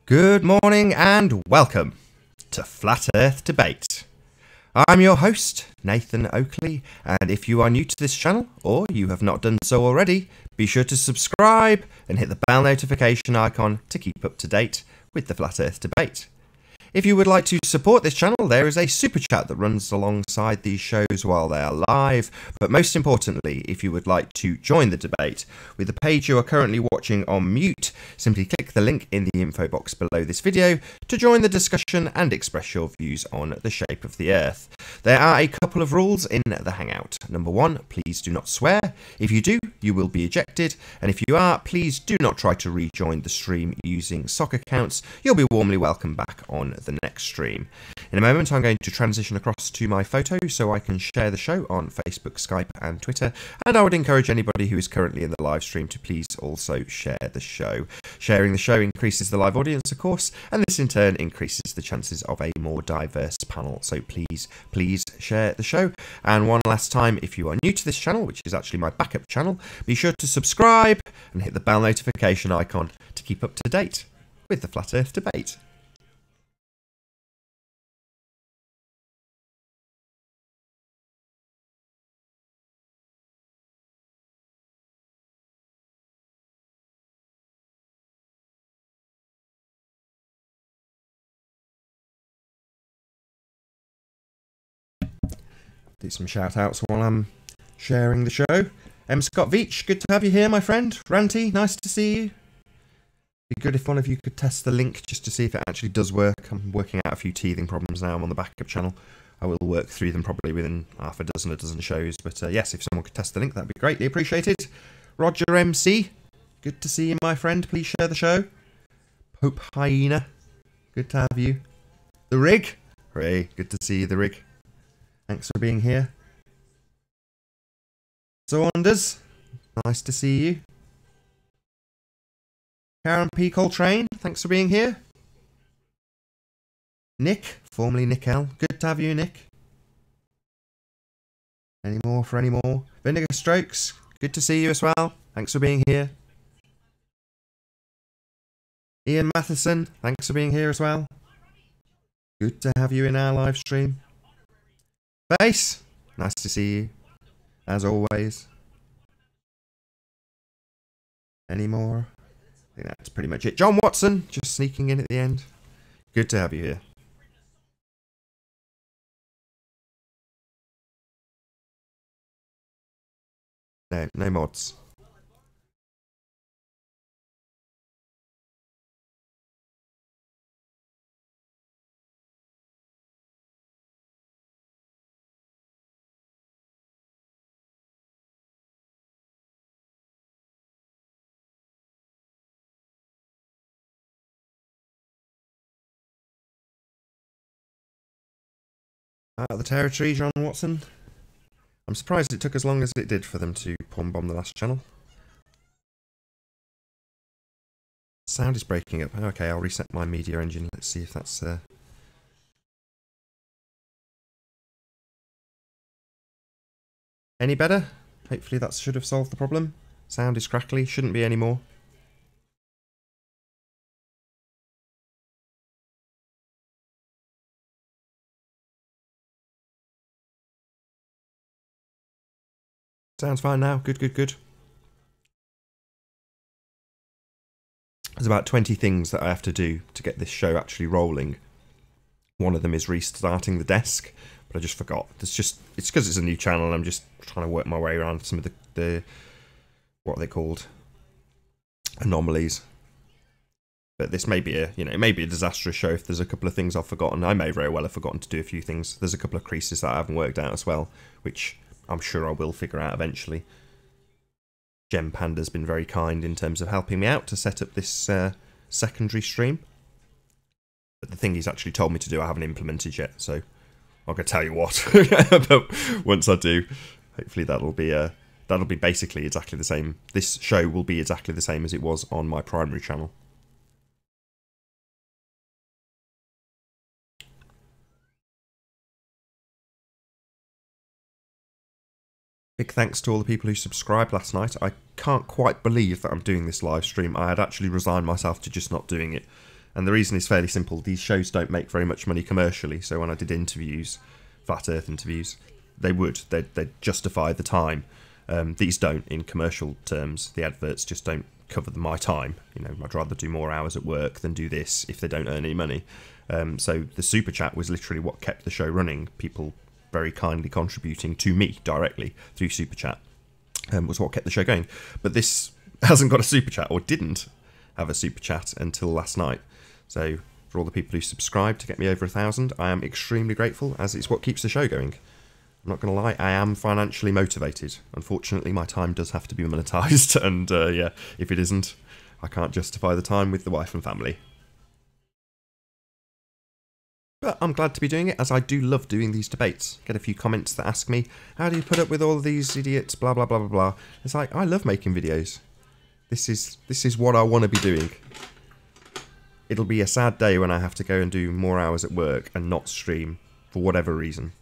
Good morning and welcome to Flat Earth Debate. I'm your host, Nathan Oakley, and if you are new to this channel, or you have not done so already, be sure to subscribe and hit the bell notification icon to keep up to date with the Flat Earth Debate. If you would like to support this channel, there is a super chat that runs alongside these shows while they are live. But most importantly, if you would like to join the debate with the page you are currently watching on mute, simply click the link in the info box below this video to join the discussion and express your views on the shape of the Earth. There are a couple of rules in the Hangout. Number one, please do not swear. If you do, you will be ejected. And if you are, please do not try to rejoin the stream using sock accounts. You'll be warmly welcome back on the next stream. In a moment, I'm going to transition across to my photo so I can share the show on Facebook, Skype and Twitter, and I would encourage anybody who is currently in the live stream to please also share the show. Sharing the show increases the live audience, of course, and this in turn increases the chances of a more diverse panel, so please share the show. And one last time, if you are new to this channel, which is actually my backup channel, be sure to subscribe and hit the bell notification icon to keep up to date with the Flat Earth Debate. Do some shout outs while I'm sharing the show. Scott Veach, good to have you here, my friend. Ranty, nice to see you. Be good if one of you could test the link just to see if it actually does work. I'm working out a few teething problems now. I'm on the backup channel. I will work through them probably within half a dozen shows. But yes, if someone could test the link, that'd be greatly appreciated. Roger MC, good to see you, my friend. Please share the show. Pope Hyena, good to have you. The Rig, hooray, good to see you, The Rig. Thanks for being here. Saunders, nice to see you. Karen P. Coltrane, thanks for being here. Nick, formerly Nick L, good to have you, Nick. Any more for any more? Vinegar Strokes, good to see you as well. Thanks for being here. Ian Matheson, thanks for being here as well. Good to have you in our live stream. Base, nice to see you, as always. Any more? I think that's pretty much it. John Watson, just sneaking in at the end. Good to have you here. No mods. Out of the territory, John Watson. I'm surprised it took as long as it did for them to bomb the last channel. Sound is breaking up. Okay, I'll reset my media engine. Let's see if that's... Any better? Hopefully that should have solved the problem. Sound is crackly. Shouldn't be any more. Sounds fine now. Good. There's about 20 things that I have to do to get this show actually rolling. One of them is restarting the desk, but I just forgot. It's because it's a new channel and I'm just trying to work my way around some of the what are they called? Anomalies. But this may be it may be a disastrous show if there's a couple of things I've forgotten. I may very well have forgotten to do a few things. There's a couple of creases that I haven't worked out as well, which I'm sure I will figure out eventually. Gem Panda's been very kind in terms of helping me out to set up this secondary stream. But the thing he's actually told me to do I haven't implemented yet, so I'm going to tell you what. But once I do, hopefully that'll be basically exactly the same. This show will be exactly the same as it was on my primary channel. Big thanks to all the people who subscribed last night. I can't quite believe that I'm doing this live stream. I had actually resigned myself to just not doing it. And the reason is fairly simple. These shows don't make very much money commercially, so when I did interviews, Flat Earth interviews, they'd justify the time. These don't in commercial terms. The adverts just don't cover my time. I'd rather do more hours at work than do this if they don't earn any money. So the super chat was literally what kept the show running. People very kindly contributing to me directly through super chat was what kept the show going. But this hasn't got a super chat, or didn't have a super chat until last night. So for all the people who subscribed to get me over 1,000, I am extremely grateful, as it's what keeps the show going. I'm not going to lie, I am financially motivated. Unfortunately, my time does have to be monetised, and if it isn't, I can't justify the time with the wife and family. But I'm glad to be doing it, as I do love doing these debates. Get a few comments that ask me, how do you put up with all of these idiots, blah blah blah blah blah. It's like, I love making videos. This is what I want to be doing. It'll be a sad day when I have to go and do more hours at work and not stream for whatever reason.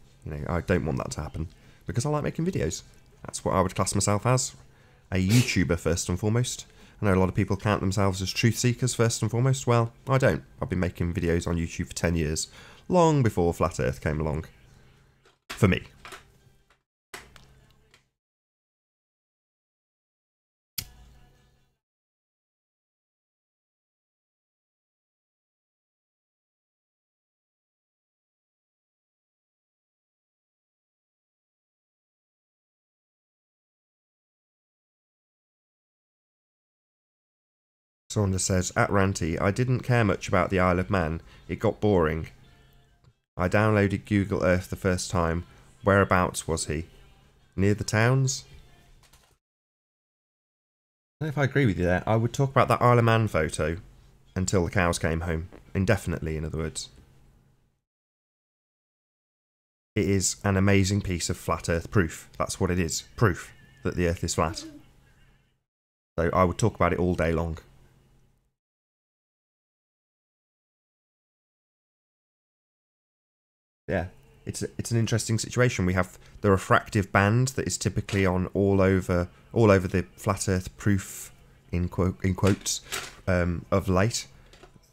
I don't want that to happen, because I like making videos. That's what I would class myself as. A YouTuber first and foremost. I know a lot of people count themselves as truth seekers first and foremost. Well, I don't. I've been making videos on YouTube for 10 years, long before Flat Earth came along. For me. Saunders says, at Ranty, I didn't care much about the Isle of Man. It got boring. I downloaded Google Earth the first time. Whereabouts was he? Near the towns? I don't know if I agree with you there. I would talk about that Isle of Man photo until the cows came home. Indefinitely, in other words. It is an amazing piece of flat Earth proof. That's what it is. Proof that the Earth is flat. So I would talk about it all day long. Yeah, it's an interesting situation. We have the refractive band that is typically on all over the flat Earth proof in quotes of late.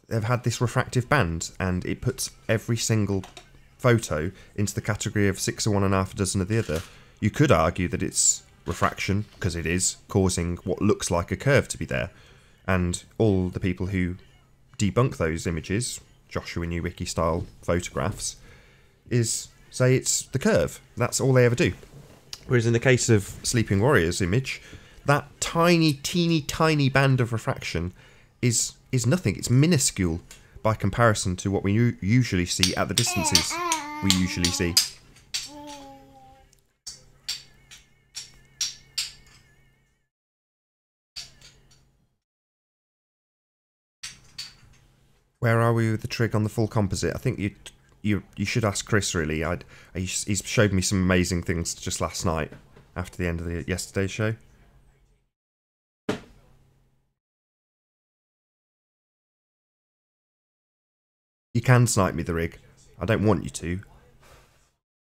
They've had this refractive band, and it puts every single photo into the category of 6 of one and half a dozen of the other. You could argue that it's refraction, because it is causing what looks like a curve to be there, and all the people who debunk those images, Joshua Newicki style photographs, is say it's the curve. That's all they ever do. Whereas in the case of Sleeping Warrior's image, that tiny, teeny, tiny band of refraction is nothing. It's minuscule by comparison to what we usually see at the distances we usually see. Where are we with the trig on the full composite? I think you should ask Chris, really. He's showed me some amazing things just last night after the end of yesterday's show. You can snipe me the rig. I don't want you to.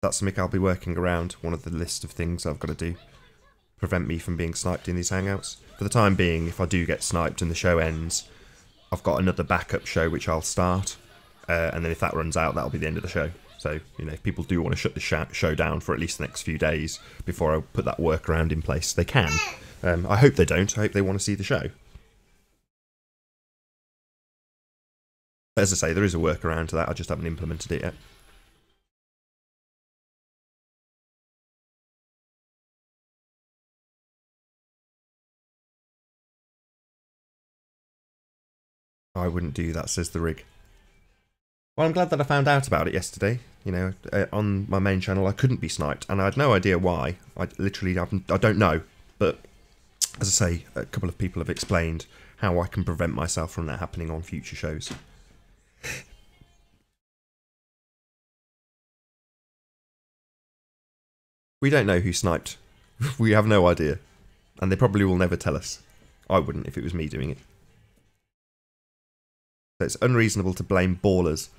That's something I'll be working around. One of the list of things I've got to do. Prevent me from being sniped in these hangouts. For the time being, if I do get sniped and the show ends, I've got another backup show which I'll start. And then if that runs out, that'll be the end of the show. So, if people do want to shut the show down for at least the next few days before I put that workaround in place, they can. I hope they don't. I hope they want to see the show. But as I say, there is a workaround to that. I just haven't implemented it yet. I wouldn't do that, says the rig. Well, I'm glad that I found out about it yesterday. On my main channel, I couldn't be sniped, and I had no idea why. I don't know. But as I say, a couple of people have explained how I can prevent myself from that happening on future shows. We don't know who sniped. We have no idea. And they probably will never tell us. I wouldn't if it was me doing it. So it's unreasonable to blame ballers.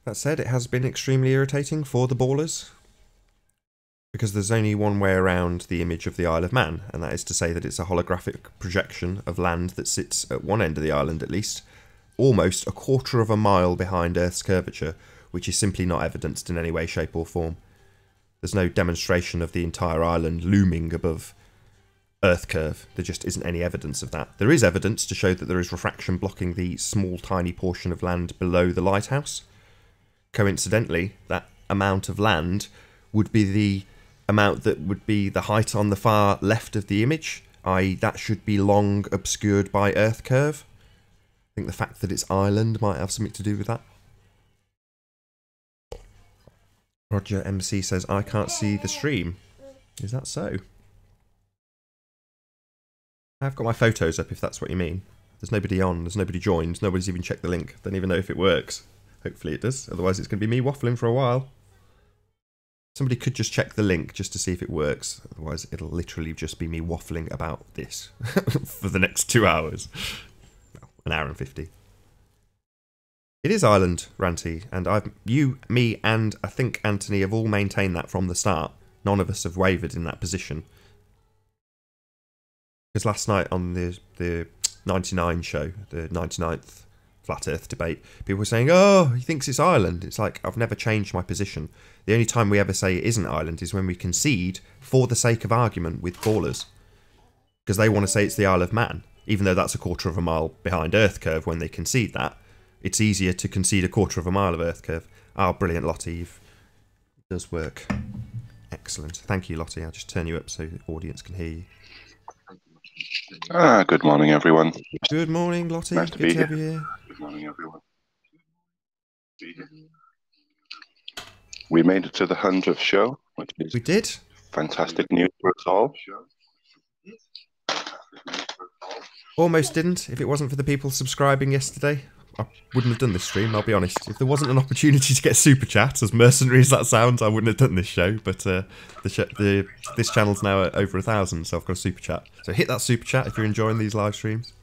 That said, it has been extremely irritating for the ballers, because there's only one way around the image of the Isle of Man, and that is to say that it's a holographic projection of land that sits at one end of the island at least, almost a quarter of a mile behind Earth's curvature, which is simply not evidenced in any way, shape or form. There's no demonstration of the entire island looming above Earth curve. There just isn't any evidence of that. There is evidence to show that there is refraction blocking the small tiny portion of land below the lighthouse. Coincidentally, that amount of land would be the amount that would be the height on the far left of the image, i.e. that should be long obscured by Earth curve. I think the fact that it's island might have something to do with that. Roger MC says, I can't see the stream. Is that so? I've got my photos up if that's what you mean. There's nobody on, there's nobody joined, nobody's even checked the link. Don't even know if it works. Hopefully it does, otherwise it's going to be me waffling for a while. Somebody could just check the link just to see if it works, otherwise it'll literally just be me waffling about this for the next 2 hours. Well, an hour and 50. It is Island, Ranty, and you, me, and I think Anthony have all maintained that from the start. None of us have wavered in that position. Because last night on the 99 show, the 99th Flat Earth debate, people were saying, oh, he thinks it's Ireland. It's like, I've never changed my position. The only time we ever say it isn't Ireland is when we concede for the sake of argument with ballers. Because they want to say it's the Isle of Man, even though that's a quarter of a mile behind Earth curve when they concede that. It's easier to concede a quarter of a mile of Earth curve. Oh, brilliant, Lottie. It does work. Excellent. Thank you, Lottie. I'll just turn you up so the audience can hear you. Good morning, everyone. Good morning, Lottie. Nice to be Good to have you here. here. Good morning, everyone. We made it to the 100th show, which is We did. fantastic news for us all. Almost didn't. If it wasn't for the people subscribing yesterday, I wouldn't have done this stream, I'll be honest. If there wasn't an opportunity to get super chats, as mercenary as that sounds, I wouldn't have done this show. But this channel's now at over 1,000, so I've got a super chat. So hit that super chat if you're enjoying these live streams.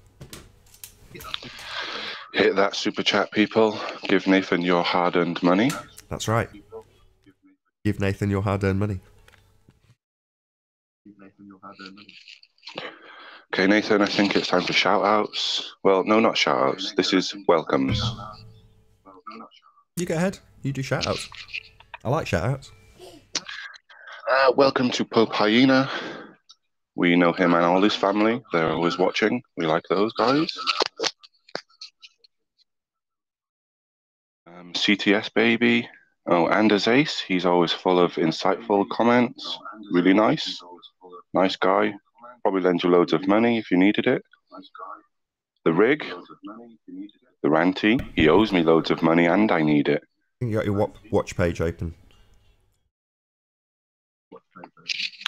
Hit that super chat, people. Give Nathan your hard-earned money. That's right. Give Nathan your hard-earned money. Okay, Nathan, I think it's time for shout-outs. Well, no, not shout-outs. This is welcomes. You go ahead. You do shout-outs. I like shout-outs. Welcome to Pope Hyena. We know him and all his family. They're always watching. We like those guys. CTS Baby. Oh, and Ace. He's always full of insightful comments. Really nice. Nice guy. Probably lend you loads of money if you needed it. The Rig. The Ranty. He owes me loads of money and I need it. You got your watch page open.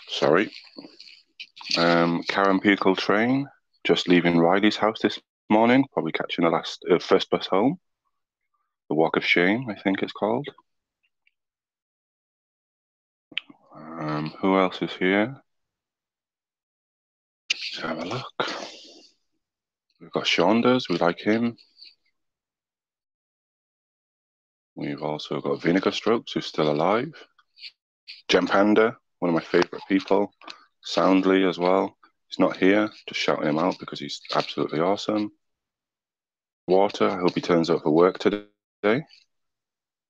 Sorry. Karen Pickle Train. Just leaving Riley's house this morning. Probably catching the first bus home. The Walk of Shame, I think it's called. Who else is here? Let's have a look. We've got Shaunders, we like him. We've also got Vinegar Strokes, who's still alive. Gem Panda, one of my favourite people. Soundly as well. He's not here, just shouting him out because he's absolutely awesome. Water, I hope he turns up for work today.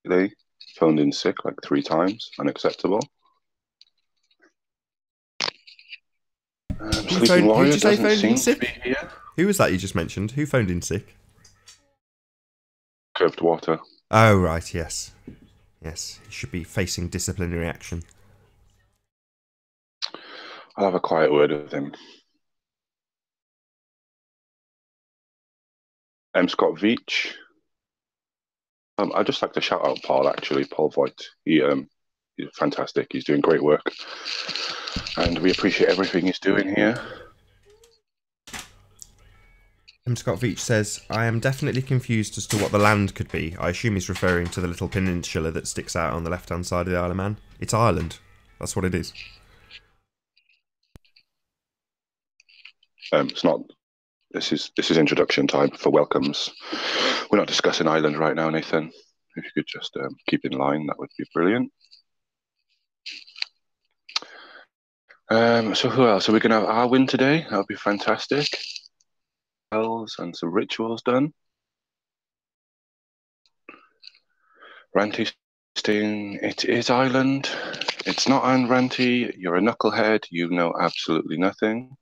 They phoned in sick like 3 times, unacceptable. Sleeping Warrior doesn't seem to be here. Who was that you just mentioned? Who phoned in sick? Curved Water. Oh, right, yes. Yes, he should be facing disciplinary action. I'll have a quiet word with him. Scott Veach. I'd just like to shout out Paul, actually, Paul Voigt. He's fantastic. He's doing great work. And we appreciate everything he's doing here. Scott Veach says, I am definitely confused as to what the land could be. I assume he's referring to the little peninsula that sticks out on the left-hand side of the Isle of Man. It's Ireland. That's what it is. It's not. This is introduction time for welcomes. We're not discussing Ireland right now, Nathan. if you could just keep in line, that would be brilliant. So who else? Are we going to have Arwen today? That would be fantastic. Spells and some rituals done. Ranty staying. It is Island. It's not on Ranty. You're a knucklehead. You know absolutely nothing.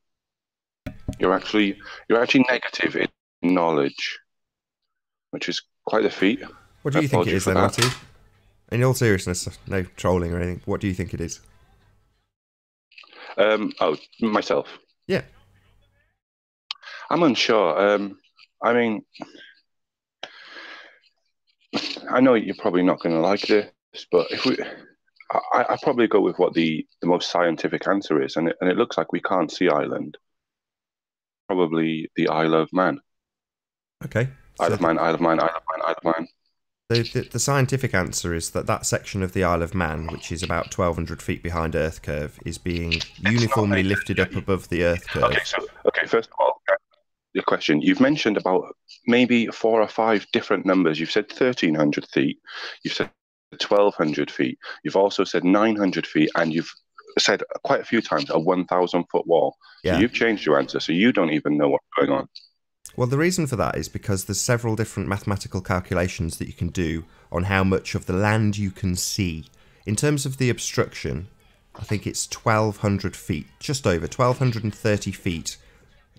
You're actually negative in knowledge, which is quite a feat. What do you think it is then, Matty? In all seriousness, no trolling or anything. What do you think it is? Myself. Yeah. I'm unsure. I mean, I know you're probably not going to like this, but I probably go with what the most scientific answer is, and it looks like we can't see Island. Probably the Isle of Man. Okay. Isle of Man, Isle of Man, Isle of Man, Isle of Man. The scientific answer is that section of the Isle of Man, which is about 1,200 feet behind Earth curve, is being uniformly lifted up above the Earth curve. Okay, first of all, your question. You've mentioned about maybe 4 or 5 different numbers. You've said 1,300 feet. You've said 1,200 feet. You've also said 900 feet, and you've said quite a few times a 1,000-foot wall. Yeah. So you've changed your answer, so you don't even know what's going on. Well, the reason for that is because there's several different mathematical calculations that you can do on how much of the land you can see. In terms of the obstruction, I think it's 1,200 feet, just over 1,230 feet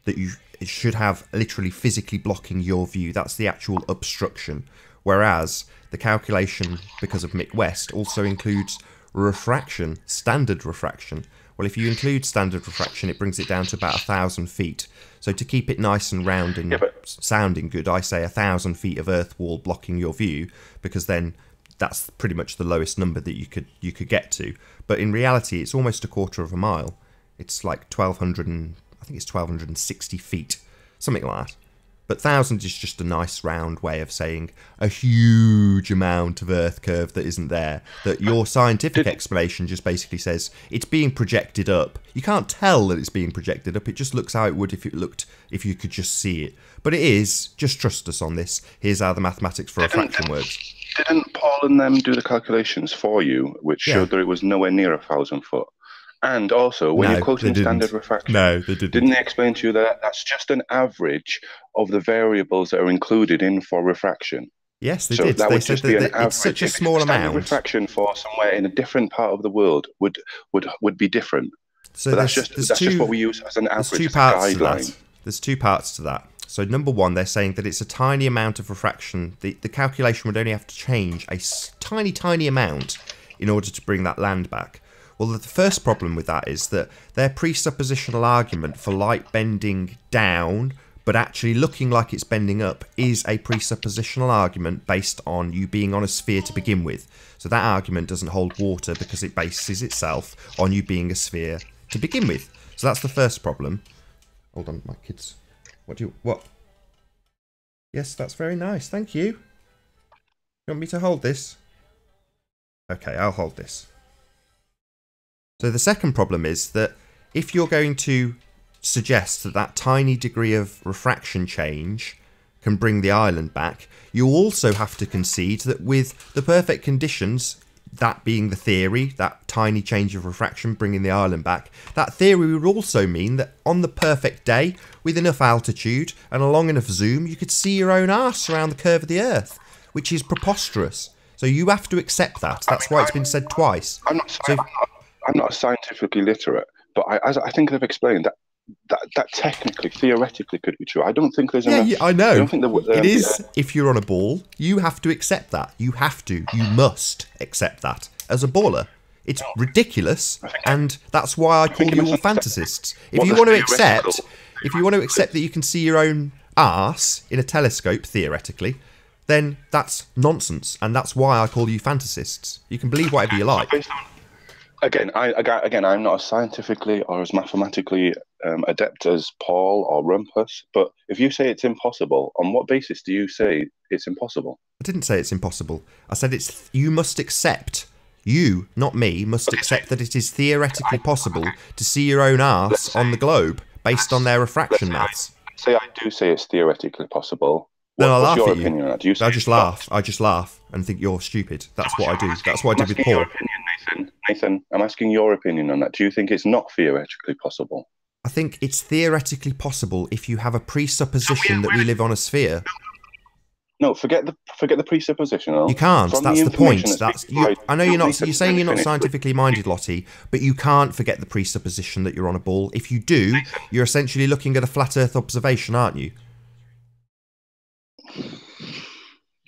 that you should have literally physically blocking your view. That's the actual obstruction. Whereas the calculation, because of Mick West, also includes refraction, standard refraction. Well, if you include standard refraction, it brings it down to about 1,000 feet. So to keep it nice and round and sounding good, I say 1,000 feet of earth wall blocking your view, because then that's pretty much the lowest number that you could get to. But in reality, it's almost a quarter of a mile. It's like 1,200 and I think it's 1,260 feet, something like that. But 1,000 is just a nice round way of saying a huge amount of Earth curve that isn't there. That your scientific explanation just basically says it's being projected up. You can't tell that it's being projected up. It just looks how it would if you could just see it. But it is. Just trust us on this. Here's how the mathematics for refraction works. Didn't Paul and them do the calculations for you, which showed that it was nowhere near 1,000 foot? And also, when you're quoting standard refraction, didn't they explain to you that that's just an average of the variables that are included in for refraction? Yes, they did. They said that it's such a small amount. Refraction for somewhere in a different part of the world would be different. So that's just what we use as an average, there's 2 parts to that. There's 2 parts to that. So number one, they're saying that it's a tiny amount of refraction. The calculation would only have to change a tiny amount in order to bring that land back. Well, the first problem with that is that their presuppositional argument for light bending down, but actually looking like it's bending up, is a presuppositional argument based on you being on a sphere to begin with. So that argument doesn't hold water because it bases itself on you being a sphere to begin with. So that's the first problem. Hold on, my kids. What? Yes, that's very nice. Thank you. You want me to hold this? Okay, I'll hold this. So the second problem is that if you're going to suggest that that tiny degree of refraction change can bring the island back, you also have to concede that with the perfect conditions, that being the theory, that tiny change of refraction bringing the island back, that theory would also mean that on the perfect day, with enough altitude and a long enough zoom, you could see your own arse around the curve of the Earth, which is preposterous. So you have to accept that. That's why it's been said twice. I'm not scientifically literate, but I think I've explained that technically, theoretically could be true. I don't think there's enough. Yeah, I know. I don't think it is. If you're on a ball, you have to accept that. You must accept that as a baller. It's ridiculous, and that's why I call you all fantasists. If you want to accept that you can see your own arse in a telescope, theoretically, then that's nonsense, and that's why I call you fantasists. You can believe whatever you like. Again, I'm not as scientifically or as mathematically adept as Paul or Rumpus, but if you say it's impossible, on what basis do you say it's impossible? I didn't say it's impossible. I said you must accept, you, not me, must accept that it is theoretically possible to see your own arse on the globe based on their refraction maths. Say I do say it's theoretically possible. then I What's laugh your at you. opinion on that? Do you say I just laugh. I just laugh and think you're stupid. That's what I do. That's what I did with Paul. Nathan, I'm asking your opinion on that. Do you think it's not theoretically possible? I think it's theoretically possible if you have a presupposition that we live on a sphere. No, forget the presupposition. You can't. That's the point. I know you're not. You're saying you're not scientifically minded, Lottie, but you can't forget the presupposition that you're on a ball. If you do, you're essentially looking at a flat Earth observation, aren't you?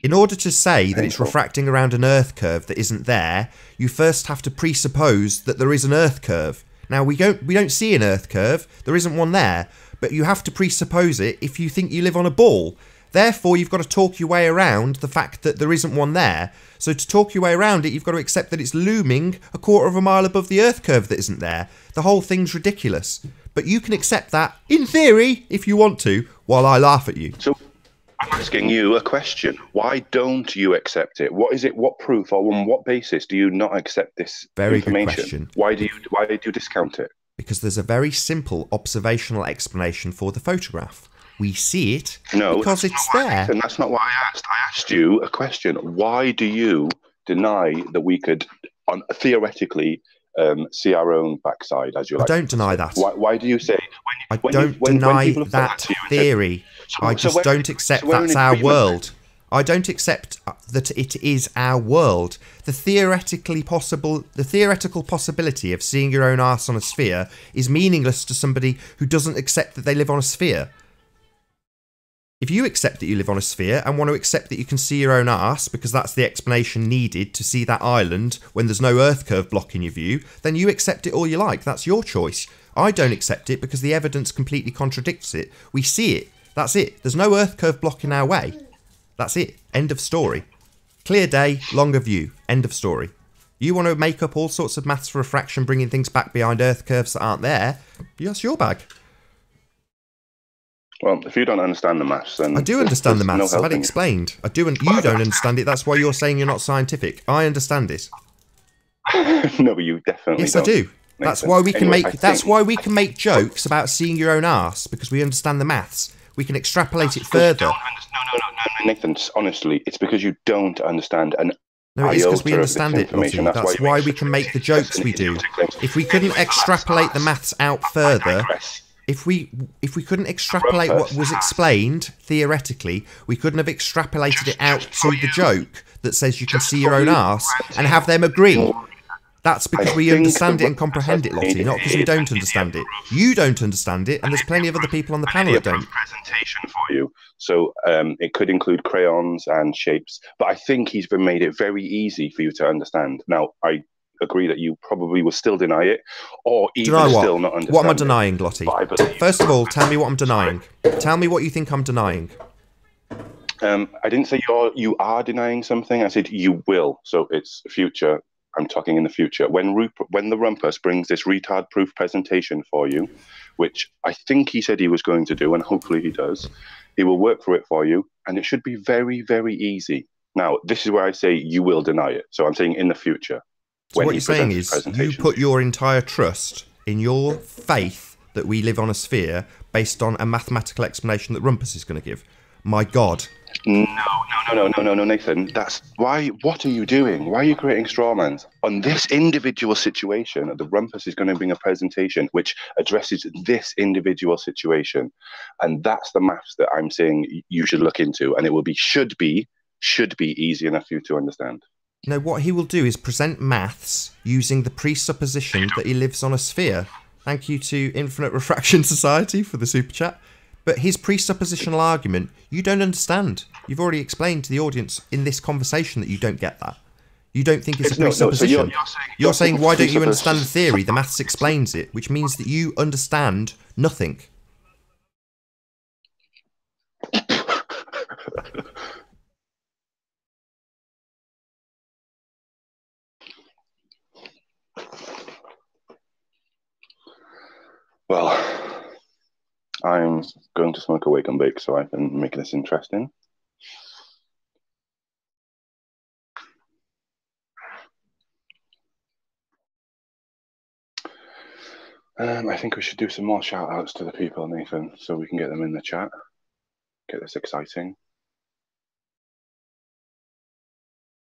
In order to say that it's refracting around an Earth curve that isn't there, you first have to presuppose that there is an Earth curve. Now we don't see an Earth curve. There isn't one there, but you have to presuppose it if you think you live on a ball. Therefore, you've got to talk your way around the fact that there isn't one there. So to talk your way around it, you've got to accept that it's looming a quarter of a mile above the Earth curve that isn't there. The whole thing's ridiculous. But you can accept that, in theory, if you want to, while I laugh at you. So I'm asking you a question. Why don't you accept it? What is it? What proof or on what basis do you not accept this information? Very good question. Why do you discount it? Because there's a very simple observational explanation for the photograph. We see it because it's there. And that's not what I asked. I asked you a question. Why do you deny that we could theoretically see our own backside, as you like? I don't deny that. Why do you say? I don't deny that theory. I just don't accept that's our world. I don't accept that it is our world. The theoretical possibility of seeing your own arse on a sphere is meaningless to somebody who doesn't accept that they live on a sphere. If you accept that you live on a sphere and want to accept that you can see your own arse because that's the explanation needed to see that island when there's no Earth curve blocking your view, then you accept it all you like. That's your choice. I don't accept it because the evidence completely contradicts it. We see it. That's it. There's no Earth curve blocking our way. That's it. End of story. Clear day, longer view. End of story. You want to make up all sorts of maths for refraction, bringing things back behind Earth curves that aren't there, that's your bag. Well, if you don't understand the maths, then... I do understand the maths. I've had it explained. I do, and you don't understand it. That's why you're saying you're not scientific. I understand it. No, but you definitely Yes, don't. I do. That's why we can make make jokes about seeing your own arse, because we understand the maths. We can extrapolate it further. No, Nathan, honestly, it's because you don't understand No, it's because we understand it, Lottie. That's why we can make the jokes we do. If we couldn't extrapolate the maths out further... If we couldn't extrapolate what was explained, theoretically, we couldn't have extrapolated it out to the joke that says you can see your own arse and have them agree. That's because we understand it and comprehend it, Lottie, not because we don't understand it. You don't understand it, and there's plenty of other people on the panel that don't. Presentation for you, so it could include crayons and shapes, but I think he's made it very easy for you to understand. Now, I agree that you probably will still deny it, or even still not understand. What am I denying, Lottie? First of all, tell me what I'm denying. Tell me what you think I'm denying. I didn't say you are denying something. I said you will. So it's future. I'm talking in the future. When the Rumpus brings this retard-proof presentation for you, which I think he said he was going to do, and hopefully he does, he will work through it for you, and it should be very, very easy. Now, this is where I say you will deny it. So I'm saying in the future. So what you're saying is you put your entire trust in your faith that we live on a sphere based on a mathematical explanation that Rumpus is going to give. My God. No, Nathan. That's why. What are you doing? Why are you creating strawmans? On this individual situation, the Rumpus is going to bring a presentation which addresses this individual situation. And that's the maths that I'm saying you should look into. And it will be, should be easy enough for you to understand. No, what he will do is present maths using the presupposition that he lives on a sphere. Thank you to Infinite Refraction Society for the super chat. But his presuppositional argument, you don't understand. You've already explained to the audience in this conversation that you don't get that. You don't think it's a presupposition. You're saying, why don't you understand the theory? The maths explains it, which means that you understand nothing. Well, I'm going to smoke a wake and bake so I can make this interesting. I think we should do some more shout outs to the people, Nathan, so we can get them in the chat. Get this exciting.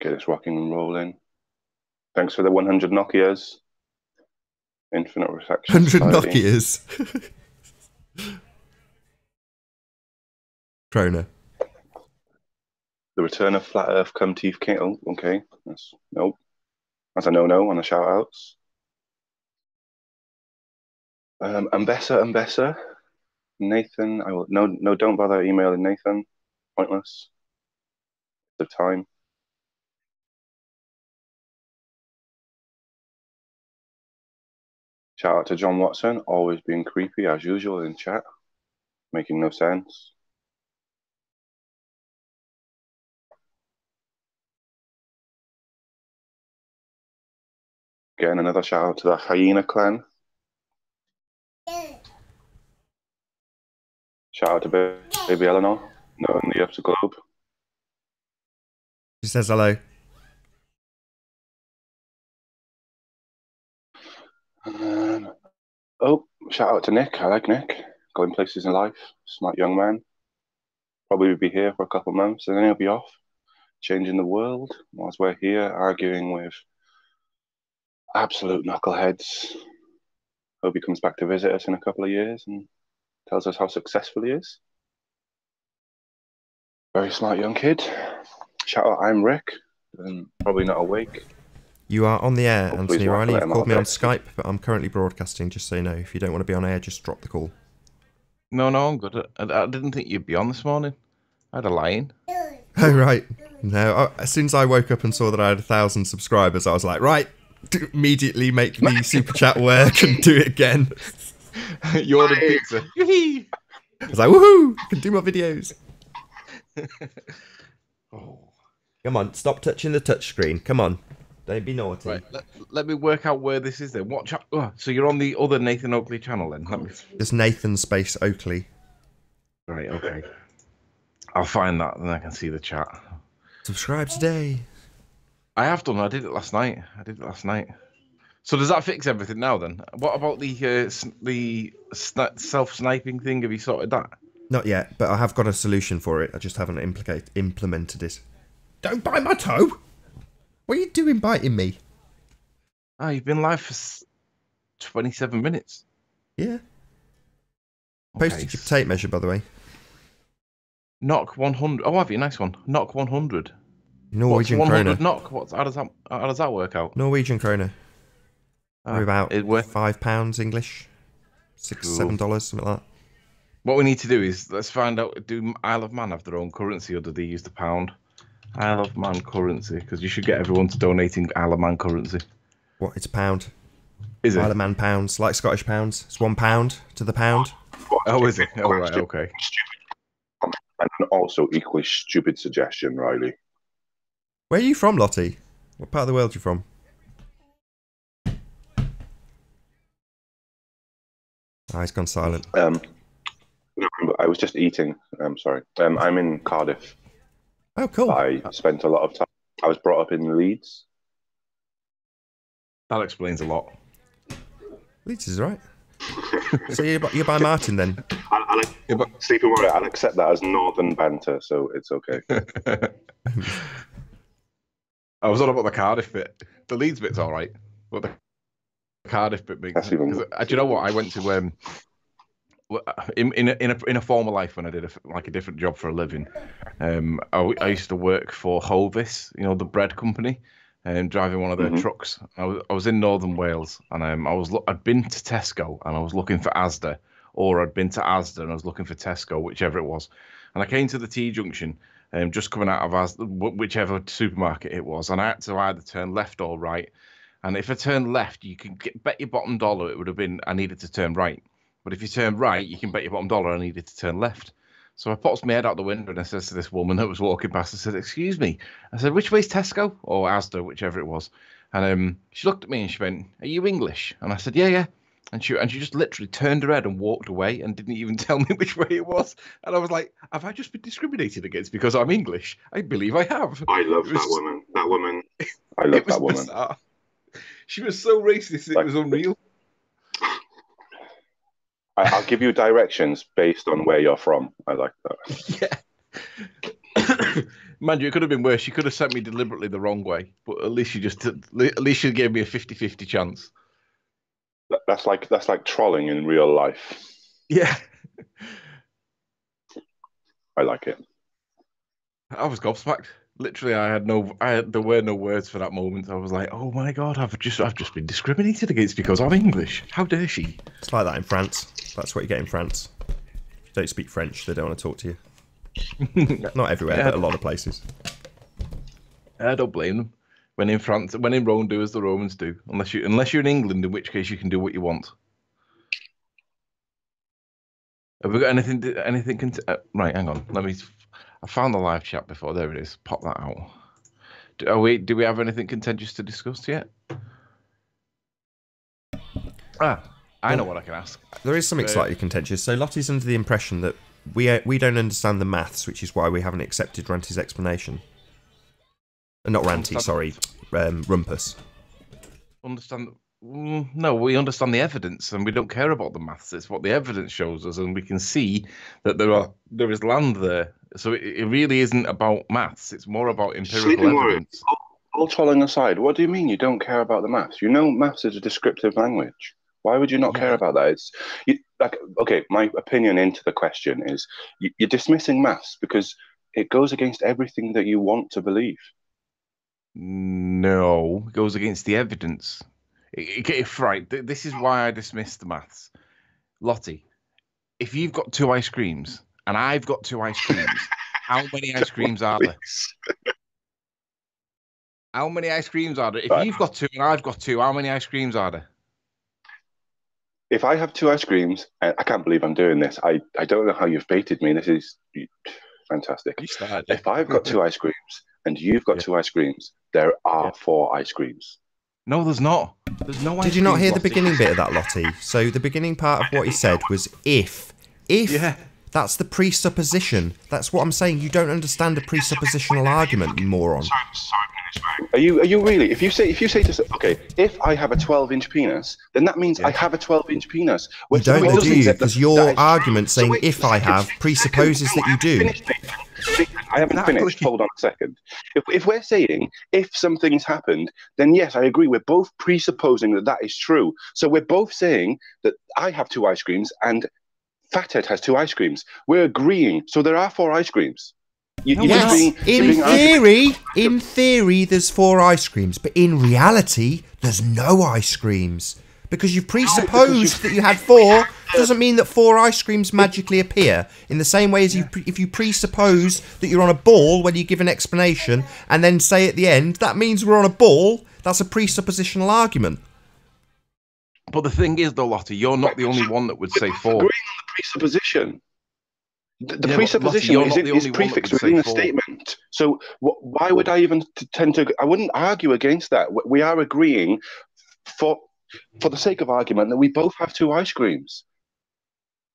Get this rocking and rolling. Thanks for the 100 Nokias. Infinite Reflection 100 Society. Nokias. Krona. The return of Flat Earth Come Teeth King. Oh, okay. Nope. That's a no-no on the shout-outs. Ambessa. Nathan, I will no, don't bother emailing Nathan. Pointless. The time. Shout out to John Watson, always being creepy as usual in chat, making no sense. Again, another shout out to the Hyena Clan. Shout out to baby Eleanor, knowing the Upper Globe. She says hello. Shout out to Nick. I like Nick. Going places in life. Smart young man. Probably will be here for a couple of months and then he'll be off, changing the world whilst we're here arguing with absolute knuckleheads. Hope he comes back to visit us in a couple of years and tells us how successful he is. Very smart young kid. Shout out, I'm Rick. Probably not awake. You are on the air, Hopefully Anthony Riley. You've called me on there. Skype, but I'm currently broadcasting, just so you know. If you don't want to be on air, just drop the call. No, I'm good. I didn't think you'd be on this morning. I had a line. Oh, right. No, as soon as I woke up and saw that I had 1,000 subscribers, I was like, right, immediately make the super chat work and do it again. You ordered pizza. I was like, woohoo, I can do my videos. Oh. Come on, stop touching the touchscreen. Come on. Don't be naughty. Right, let me work out where this is then. What so you're on the other Nathan Oakley channel then? Just Nathan Space Oakley. Right, okay. I'll find that and I can see the chat. Subscribe today. I have done. I did it last night. So does that fix everything now then? What about the self-sniping thing? Have you sorted that? Not yet, but I have got a solution for it. I just haven't implemented it. Don't bite my toe! What are you doing biting me? Oh, you've been live for 27 minutes. Yeah. Okay. Posted your tape measure, by the way. Knock 100. Oh, have you? Nice one. Knock 100. Norwegian What's 100 krona. knock? How does that work out? Norwegian krona. We're about £5 English. $6, $7, something like that. What we need to do is let's find out. Do Isle of Man have their own currency, or do they use the pound? Isle of Man currency, because you should get everyone to donating Isle of Man currency. What? It's a pound. Is it? Isle of Man pounds, like Scottish pounds. It's £1 to the pound. Oh, is it? Oh, right, okay. And also equally stupid suggestion, Riley. Where are you from, Lottie? What part of the world are you from? Oh, he's gone silent. No, I was just eating. I'm sorry. I'm in Cardiff. Oh, cool. I spent a lot of time. I was brought up in Leeds. That explains a lot. Leeds is right. So you're by Martin then? Sleeping Warrior, I'll accept that as northern banter, so it's okay. I was on about the Cardiff bit. The Leeds bit's all right, but the Cardiff bit makes. Do you know what? I went to in a former life when I did a different job for a living. I used to work for Hovis, you know, the bread company, and driving one of their trucks. I was in northern Wales, and I'd been to Tesco and I was looking for Asda, or I'd been to Asda and I was looking for Tesco, whichever it was. And I came to the T-junction, just coming out of Asda, whichever supermarket it was, and I had to either turn left or right. And if I turned left, you can bet your bottom dollar it would have been I needed to turn right. But if you turn right, you can bet your bottom dollar I needed to turn left. So I pops my head out the window and I says to this woman that was walking past, I said, "Excuse me." I said, "Which way's Tesco?" Or Asda, whichever it was. And she looked at me and she went, "Are you English?" And I said, "Yeah, yeah." And she just literally turned her head and walked away and didn't even tell me which way it was. And I was like, have I just been discriminated against because I'm English? I believe I have. I love that woman. That woman. I love that woman. Bizarre. She was so racist, it was unreal. I'll give you directions based on where you're from. I like that. Yeah. Mind you, it could have been worse. You could have sent me deliberately the wrong way, but at least you gave me a 50-50 chance. That's like trolling in real life. Yeah. I like it. I was gobsmacked. Literally, there were no words for that moment. I was like, "Oh my god, I've just been discriminated against because I'm English. How dare she?" It's like that in France. That's what you get in France. If you don't speak French, they don't want to talk to you. Not everywhere, but a lot of places. I don't blame them. When in France, when in Rome, do as the Romans do. Unless you're in England, in which case you can do what you want. Have we got anything? Right, hang on. I found the live chat before. There it is. Pop that out. Do we have anything contentious to discuss yet? I know what I can ask. There is something slightly contentious. So Lottie's under the impression that we don't understand the maths, which is why we haven't accepted Ranty's explanation. Not Ranty, sorry, Rumpus. Understand? No, we understand the evidence, and we don't care about the maths. It's what the evidence shows us, and we can see that there is land there. So it really isn't about maths. It's more about empirical evidence. All trolling aside, what do you mean you don't care about the maths? You know, maths is a descriptive language. Why would you not care about that? Okay, my opinion into the question is you're dismissing maths because it goes against everything that you want to believe. No, it goes against the evidence. Right, this is why I dismissed the maths. Lottie, if you've got 2 ice creams and I've got 2 ice creams, how many ice creams are there? How many ice creams are there? If you've got 2 and I've got 2, how many ice creams are there? If I have 2 ice creams, I can't believe I'm doing this. I don't know how you've baited me. This is fantastic. If I've got 2 ice creams and you've got 2 ice creams, there are 4 ice creams. No, there's not. There's no ice Did you not creams, hear the Lottie. beginning bit of that, Lottie? So the beginning part of what he said was if. Yeah. That's the presupposition. That's what I'm saying. You don't understand a presuppositional argument, you moron. Are you really? If you say to okay, if I have a 12-inch penis, then that means I have a 12-inch penis. You don't, do you? Because your argument saying if I have presupposes that you do. I haven't finished. Hold on a second. If we're saying if something's happened, then yes, I agree. We're both presupposing that is true. So we're both saying that I have 2 ice creams and Fathead has 2 ice creams. We're agreeing. So there are 4 ice creams. In theory, there's 4 ice creams, but in reality, there's no ice creams. Because you've presupposed that you had 4 doesn't mean that 4 ice creams magically appear. In the same way as if you presuppose that you're on a ball when you give an explanation and then say at the end, that means we're on a ball, that's a presuppositional argument. But the thing is, though, Lottie, you're not the only one that would say 4. Agreeing on the presupposition. The presupposition is prefixed within a statement. So why would I even tend to... I wouldn't argue against that. We are agreeing for the sake of argument that we both have 2 ice creams.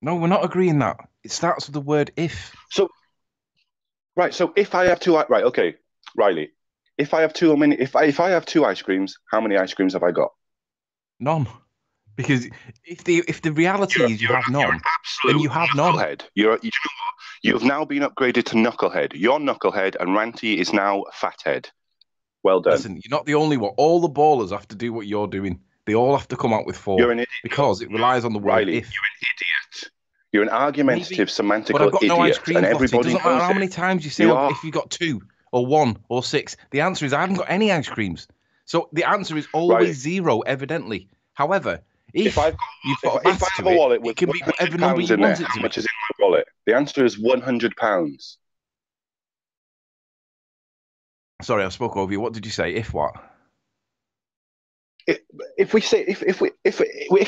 No, we're not agreeing that. It starts with the word if. So if I have 2... Right, okay, Riley. If I have 2 if I have 2 ice creams, how many ice creams have I got? None. Because if the reality is you have none, then you have none. You have now been upgraded to knucklehead. You're knucklehead, and Ranty is now fathead. Well done. Listen, you're not the only one. All the ballers have to do what you're doing. They all have to come out with 4. You're an idiot. Because it relies on the word Riley, if. You're an idiot. You're an argumentative, semantical but I've got idiot. No ice cream, and everybody it doesn't matter how many times you say if you got 2 or 1 or 6. The answer is I haven't got any ice creams. So the answer is always 0, evidently. However, if you've got if I have a wallet with it can be whatever number you want it to how be. much is in my wallet? The answer is £100. Sorry, I spoke over you. What did you say? If what? If we say if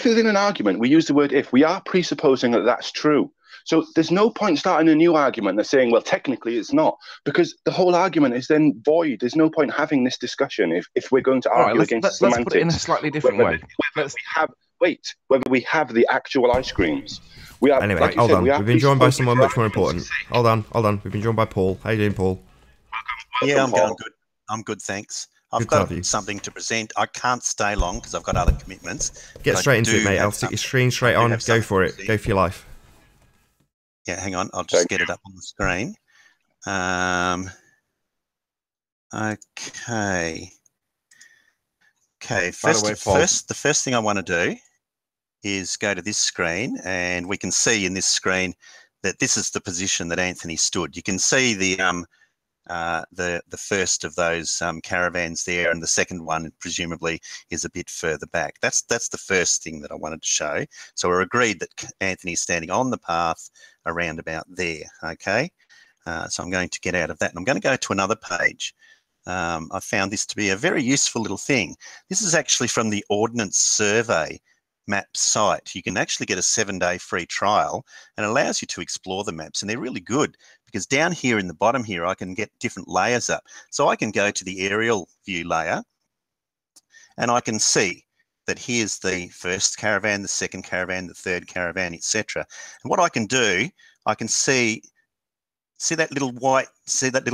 within an argument we use the word if, we are presupposing that that's true. So there's no point starting a new argument that's saying, well, technically it's not, because the whole argument is then void. There's no point having this discussion if we're going to argue against semantics. Let's put it in a slightly different way. Whether we have the actual ice creams. We are, anyway, like hold said, on. We've been joined by someone much more important. Hold on. We've been joined by Paul. How you doing, Paul? Yeah, I'm going good. I'm good, thanks. I've got something to present. I can't stay long because I've got other commitments. Get straight into it, mate. I'll stick your screen straight on. Go for it. Go for your life. Yeah, hang on. I'll just get it up on the screen. Okay. Okay. The first thing I want to do is go to this screen, and we can see in this screen that this is the position that Anthony stood. You can see the first of those caravans there, and the second one presumably is a bit further back. That's the first thing that I wanted to show. So we're agreed that Anthony's standing on the path around about there. Okay. So I'm going to get out of that, and I'm going to go to another page. I found this to be a very useful little thing. This is actually from the Ordnance Survey map site. You can actually get a 7-day free trial, and it allows you to explore the maps, and they're really good because down here in the bottom here I can get different layers up. So I can go to the aerial view layer, and I can see that here's the first caravan, the second caravan, the third caravan, etc. And what I can do, I can see that little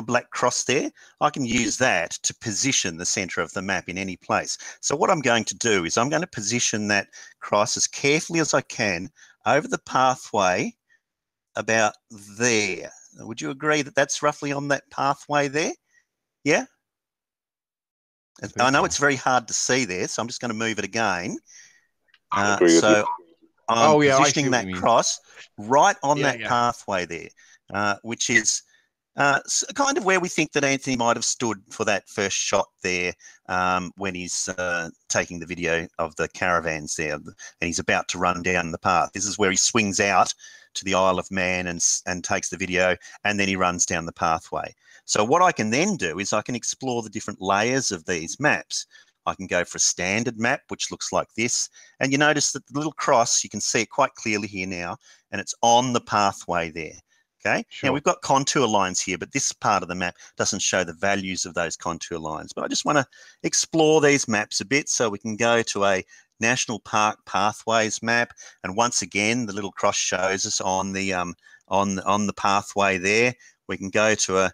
black cross there? I can use that to position the center of the map in any place. So what I'm going to do is I'm going to position that cross as carefully as I can over the pathway about there. Would you agree that that's roughly on that pathway there? Yeah? I know it's very hard to see there, so I'm just going to move it again. So I'm positioning that cross right on that pathway there, which is kind of where we think that Anthony might have stood for that first shot there when he's taking the video of the caravans there, and he's about to run down the path. This is where he swings out to the Isle of Man and takes the video, and then he runs down the pathway. So what I can then do is I can explore the different layers of these maps. I can go for a standard map, which looks like this. And you notice that the little cross, you can see it quite clearly here now, and it's on the pathway there. Okay. Sure. Now we've got contour lines here, but this part of the map doesn't show the values of those contour lines. But I just want to explore these maps a bit, so we can go to a National Park Pathways map, and once again the little cross shows us on the pathway there. We can go to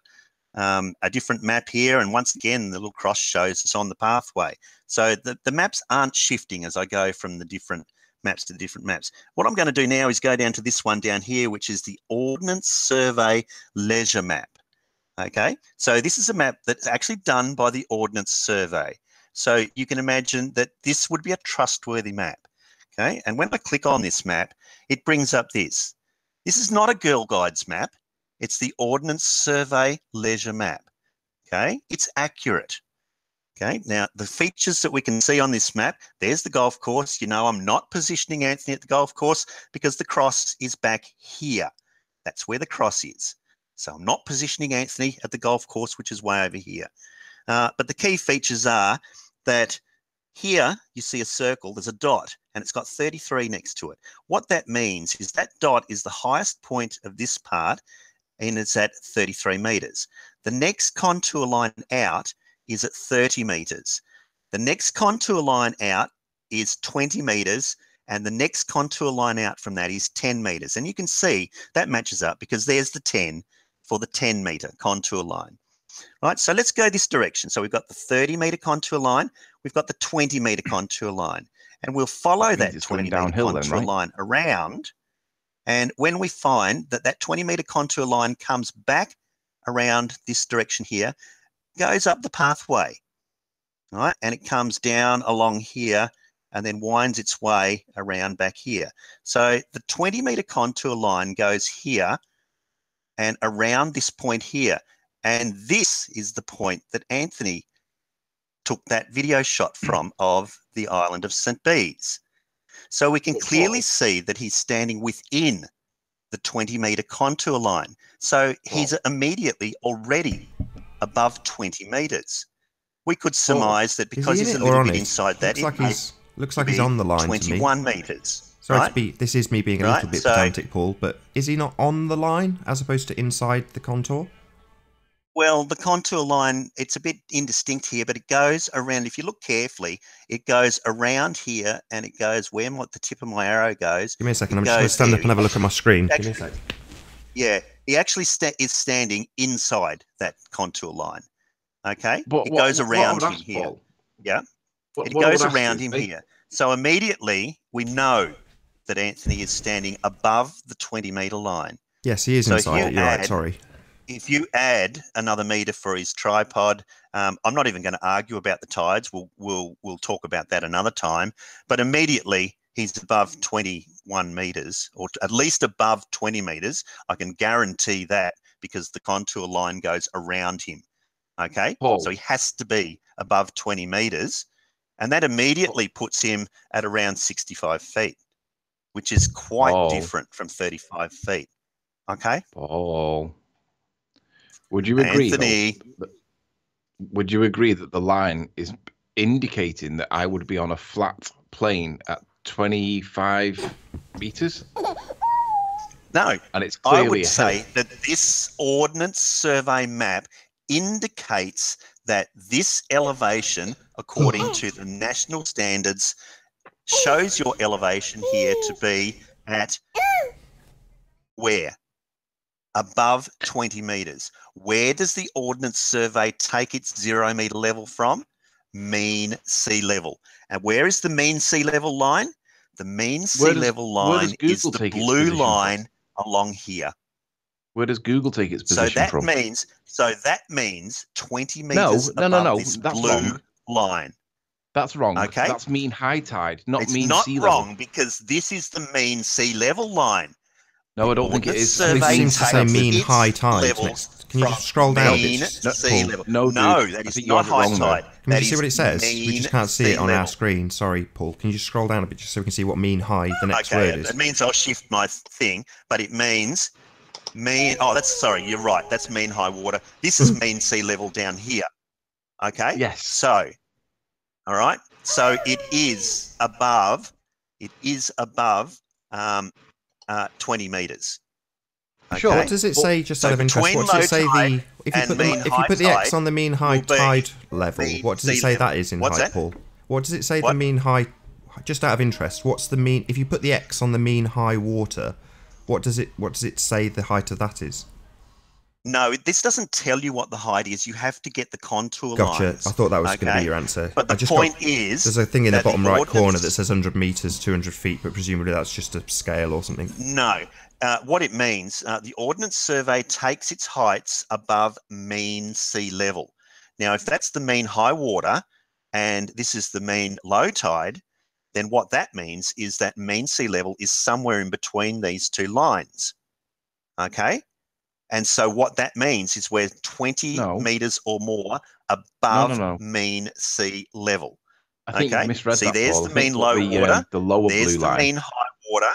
a different map here, and once again the little cross shows us on the pathway. So the maps aren't shifting as I go from the different maps to the different maps. What I'm going to do now is go down to this one down here, which is the Ordnance Survey Leisure Map. Okay, so this is a map that's actually done by the Ordnance Survey. So you can imagine that this would be a trustworthy map. Okay, and when I click on this map, it brings up this. This is not a Girl Guides map. It's the Ordnance Survey Leisure Map. Okay, it's accurate. Okay, now the features that we can see on this map, there's the golf course. You know, I'm not positioning Anthony at the golf course because the cross is back here. That's where the cross is. So I'm not positioning Anthony at the golf course, which is way over here. But the key features are that here you see a circle, there's a dot, and it's got 33 next to it. What that means is that dot is the highest point of this part, and it's at 33 metres. The next contour line out is at 30 metres. The next contour line out is 20 metres, and the next contour line out from that is 10 metres. And you can see that matches up because there's the 10 for the 10 metre contour line. Right, so let's go this direction. So we've got the 30 metre contour line, we've got the 20 metre contour line, and we'll follow that 20 metre contour line around. And when we find that that 20 metre contour line comes back around this direction here, goes up the pathway, right, and it comes down along here and then winds its way around back here. So the 20 metre contour line goes here and around this point here. And this is the point that Anthony took that video shot from of the island of St. Bees. So we can clearly see that he's standing within the 20 metre contour line. So he's immediately already above 20 metres. We could surmise that because he's a little bit inside that, looks like he's on the line 21 metres. Sorry right? This is me being a little bit pedantic, Paul, but is he not on the line as opposed to inside the contour? Well, the contour line, it's a bit indistinct here, but it goes around. If you look carefully, it goes around here and it goes where the tip of my arrow goes. Give me a second. I'm just going to stand up and have a look at my screen. Actually, give me a sec. Yeah, he actually is standing inside that contour line. Okay? But it goes around him here. Paul? Yeah? It goes around him here. So immediately we know that Anthony is standing above the 20 metre line. Yes, he is inside it. You're right, sorry. if you add another meter for his tripod, I'm not even going to argue about the tides. We'll talk about that another time. But immediately he's above 21 meters, or at least above 20 meters. I can guarantee that because the contour line goes around him. Okay, so he has to be above 20 meters, and that immediately puts him at around 65 feet, which is quite different from 35 feet. Okay, Paul, would you agree? Anthony, would you agree that the line is indicating that I would be on a flat plane at 25 meters? No, and it's clearly I would say that this Ordnance Survey map indicates that this elevation, according to the national standards, shows your elevation here to be at where? Above 20 meters. Where does the Ordnance Survey take its 0 meter level from? Mean sea level. And where is the mean sea level line? The mean sea level line is the blue line along here. Where does Google take its position from? So that means 20 meters above this blue line. That's wrong. Okay. That's mean high tide, not it's mean not sea level. wrong because this is the mean sea level line. No, I don't think it is. It seems to say mean high tide. Can you just scroll down a bit? Sea level. No, that is not high tide. Can you see what it says? We just can't see it on our screen. Sorry, Paul. Can you just scroll down a bit just so we can see what mean high the next word is? It means I'll shift my thing, but it means mean. Oh, sorry. You're right. That's mean high water. This is mean sea level down here. Okay. Yes. So, all right. So it is above. It is above 20 meters. Okay? Sure. What does it say, just out of interest? What does it say if you put the X on the mean high tide level, what does it say that is in height, Paul? What does it say the mean high, just out of interest, what's the mean, if you put the X on the mean high water, what does it say the height of that is? No, this doesn't tell you what the height is. You have to get the contour Gotcha. lines. I thought that was going to be your answer. But the point is, there's a thing in the bottom right corner that says 100 meters, 200 feet, but presumably that's just a scale or something. No. What it means, the Ordnance Survey takes its heights above mean sea level. Now, if that's the mean high water and this is the mean low tide, then what that means is that mean sea level is somewhere in between these two lines. Okay? And so what that means is we're 20 meters or more above mean sea level. I think you misread that, there's Paul. the mean low water. The lower there's blue line. The mean high water.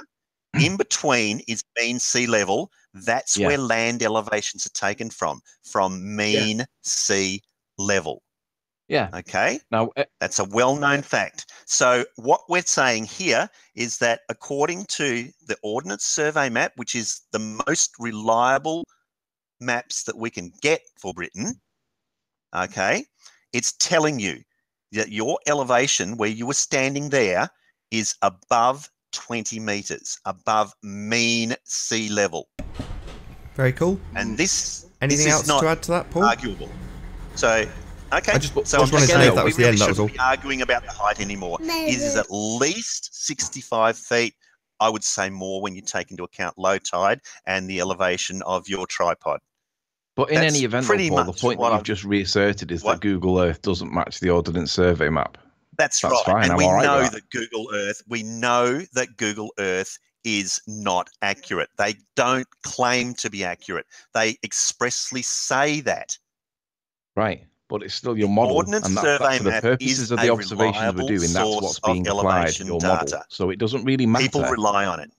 In between is mean sea level. That's where land elevations are taken from mean sea level. Yeah. Okay. Now that's a well-known fact. So what we're saying here is that according to the Ordnance Survey map, which is the most reliable maps that we can get for Britain, okay, it's telling you that your elevation where you were standing there is above 20 meters, above mean sea level. Very cool. And anything else to add to that, Paul? Arguable. So, okay. I just wanted to know if that was the end. That was all. Be arguing about the height anymore. It is at least 65 feet. I would say more when you take into account low tide and the elevation of your tripod. But in any event, Paul, the point that you've just reasserted is that Google Earth doesn't match the Ordnance Survey map. That's right. Fine. And we know that Google Earth is not accurate. They don't claim to be accurate. They expressly say that. Right. But it's still your model. Ordnance and Survey for the purposes of the observations we're doing, that's what's being applied, your model. So it doesn't really matter. People rely on it.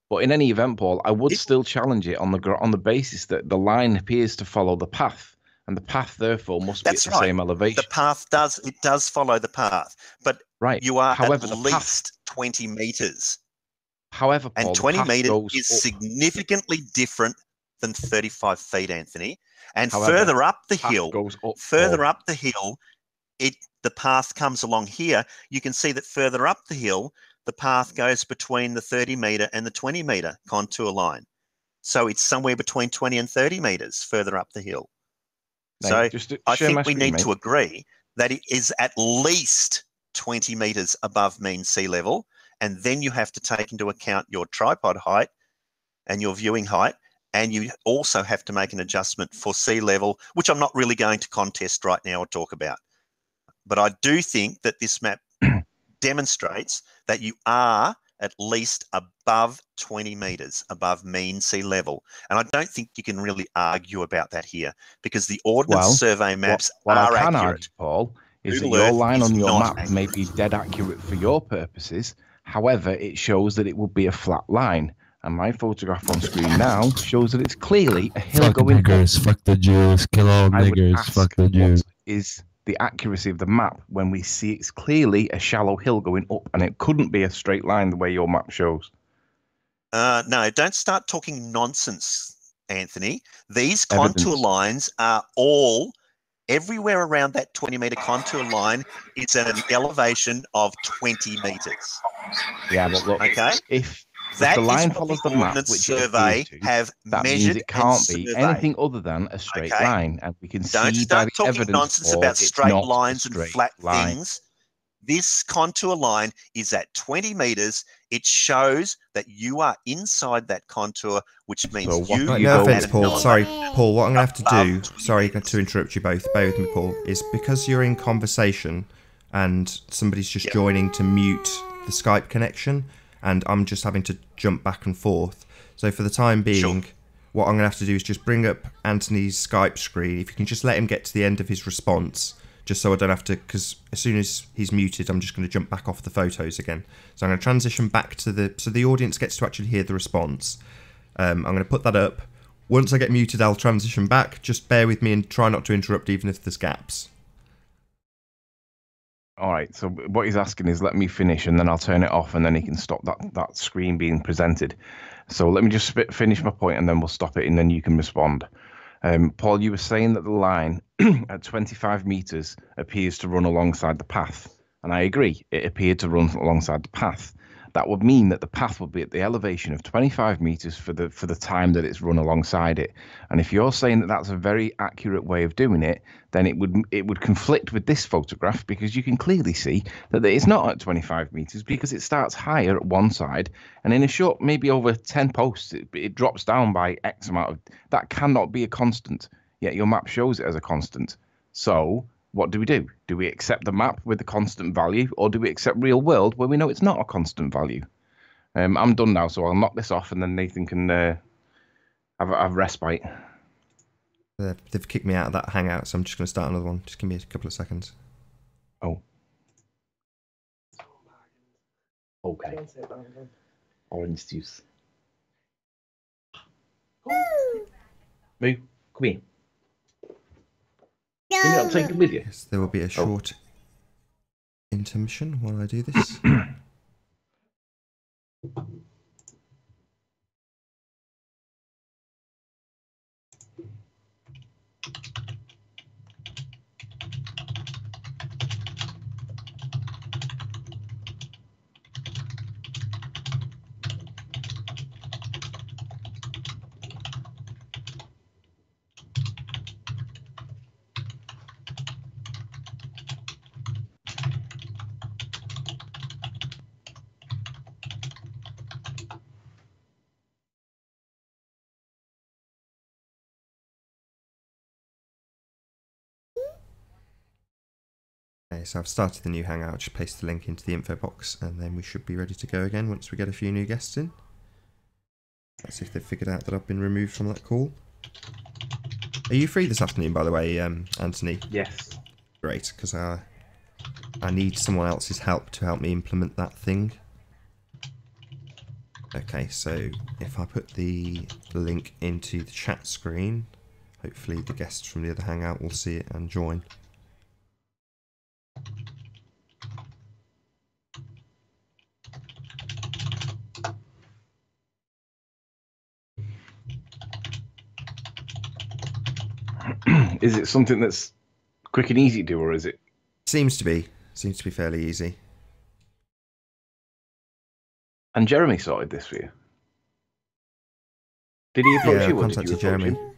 But in any event, Paul, I would still challenge it on the basis that the line appears to follow the path, and the path therefore must be at the same elevation. The path does follow the path, but you are at least 20 meters. However, Paul, and 20 meters is significantly different than 35 feet, Anthony. And further up the hill, the path comes along here. You can see that further up the hill, the path goes between the 30 meter and the 20 meter contour line. So it's somewhere between 20 and 30 meters further up the hill. So I think we need to agree that it is at least 20 meters above mean sea level. And then you have to take into account your tripod height and your viewing height and you also have to make an adjustment for sea level, which I'm not really going to contest right now or talk about. But I do think that this map demonstrates that you are at least above 20 metres above mean sea level. And I don't think you can really argue about that here, because the Ordnance Survey maps what are I can accurate. argue, Paul, is Google that your Earth line is on your not map may be dead accurate for your purposes. However, it shows that it will be a flat line. And my photograph on screen now shows that it's clearly a hill Fuck going niggers, up. fuck the Jews, kill all I would niggers, fuck ask, the Jews. what is the accuracy of the map when we see it's clearly a shallow hill going up, and it couldn't be a straight line the way your map shows? No, don't start talking nonsense, Anthony. These contour lines are all, everywhere around that 20-metre contour line, it's at an elevation of 20 metres. Yeah, but look, okay, if that the line is follows what the map, Ordnance which it Survey appears to, have that means measured it can't and be surveyed. anything other than a straight Okay. line, and we can Don't see by start the talking evidence, nonsense Paul, about it's straight not a lines and straight flat line. things. This contour line is at 20 metres. It shows that you are inside that contour, which means So what you do Right, you no go offence, with? Paul. Sorry, Paul. What I'm going to have to do, Above sorry 20 to interrupt you both, bear with me, Paul, is because you're in conversation and somebody's just joining to mute the Skype connection, and I'm just having to jump back and forth. So for the time being, what I'm going to have to do is just bring up Anthony's Skype screen. If you can just let him get to the end of his response, just so I don't have to, because as soon as he's muted, I'm just going to jump back off the photos again. So I'm going to transition back to so the audience gets to actually hear the response. I'm going to put that up. Once I get muted, I'll transition back. Just bear with me and try not to interrupt even if there's gaps. All right, so what he's asking is let me finish and then I'll turn it off and then he can stop that screen being presented. So let me just finish my point and then we'll stop it and then you can respond. Paul, you were saying that the line at 25 metres appears to run alongside the path. And I agree, it appeared to run alongside the path. That would mean that the path would be at the elevation of 25 metres for the time that it's run alongside it. And if you're saying that that's a very accurate way of doing it, then it would conflict with this photograph, because you can clearly see that it's not at 25 metres because it starts higher at one side and in a short, maybe over 10 posts, it drops down by X amount of... That cannot be a constant, yet your map shows it as a constant. So what do? Do we accept the map with the constant value, or do we accept real world where we know it's not a constant value? I'm done now, so I'll knock this off and then Nathan can have respite. They've kicked me out of that hangout, so I'm just going to start another one. Just give me a couple of seconds. Oh. Okay. Orange juice. Moo, come here. Can you not take it with you? Yes, there will be a short intermission while I do this. Okay, so I've started the new hangout, just paste the link into the info box, and then we should be ready to go again once we get a few new guests in. Let's see if they've figured out that I've been removed from that call. Are you free this afternoon, by the way, Anthony? Yes. Great, because I need someone else's help to help me implement that thing. Okay, so if I put the link into the chat screen, hopefully the guests from the other hangout will see it and join. Is it something that's quick and easy to do, or is it? Seems to be fairly easy. And Jeremy sorted this for you. Did he approach Yeah, you? I Or did you contacted approach Jeremy. him?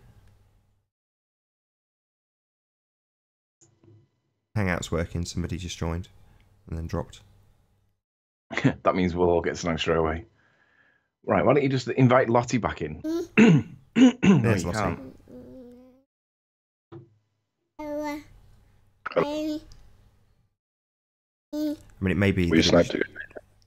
Hangout's working, somebody just joined and then dropped. That means we'll all get snagged straight away. Right, why don't you just invite Lottie back in? No, There's you Lottie. can't. I mean, it may be Were you that it was, sniped again?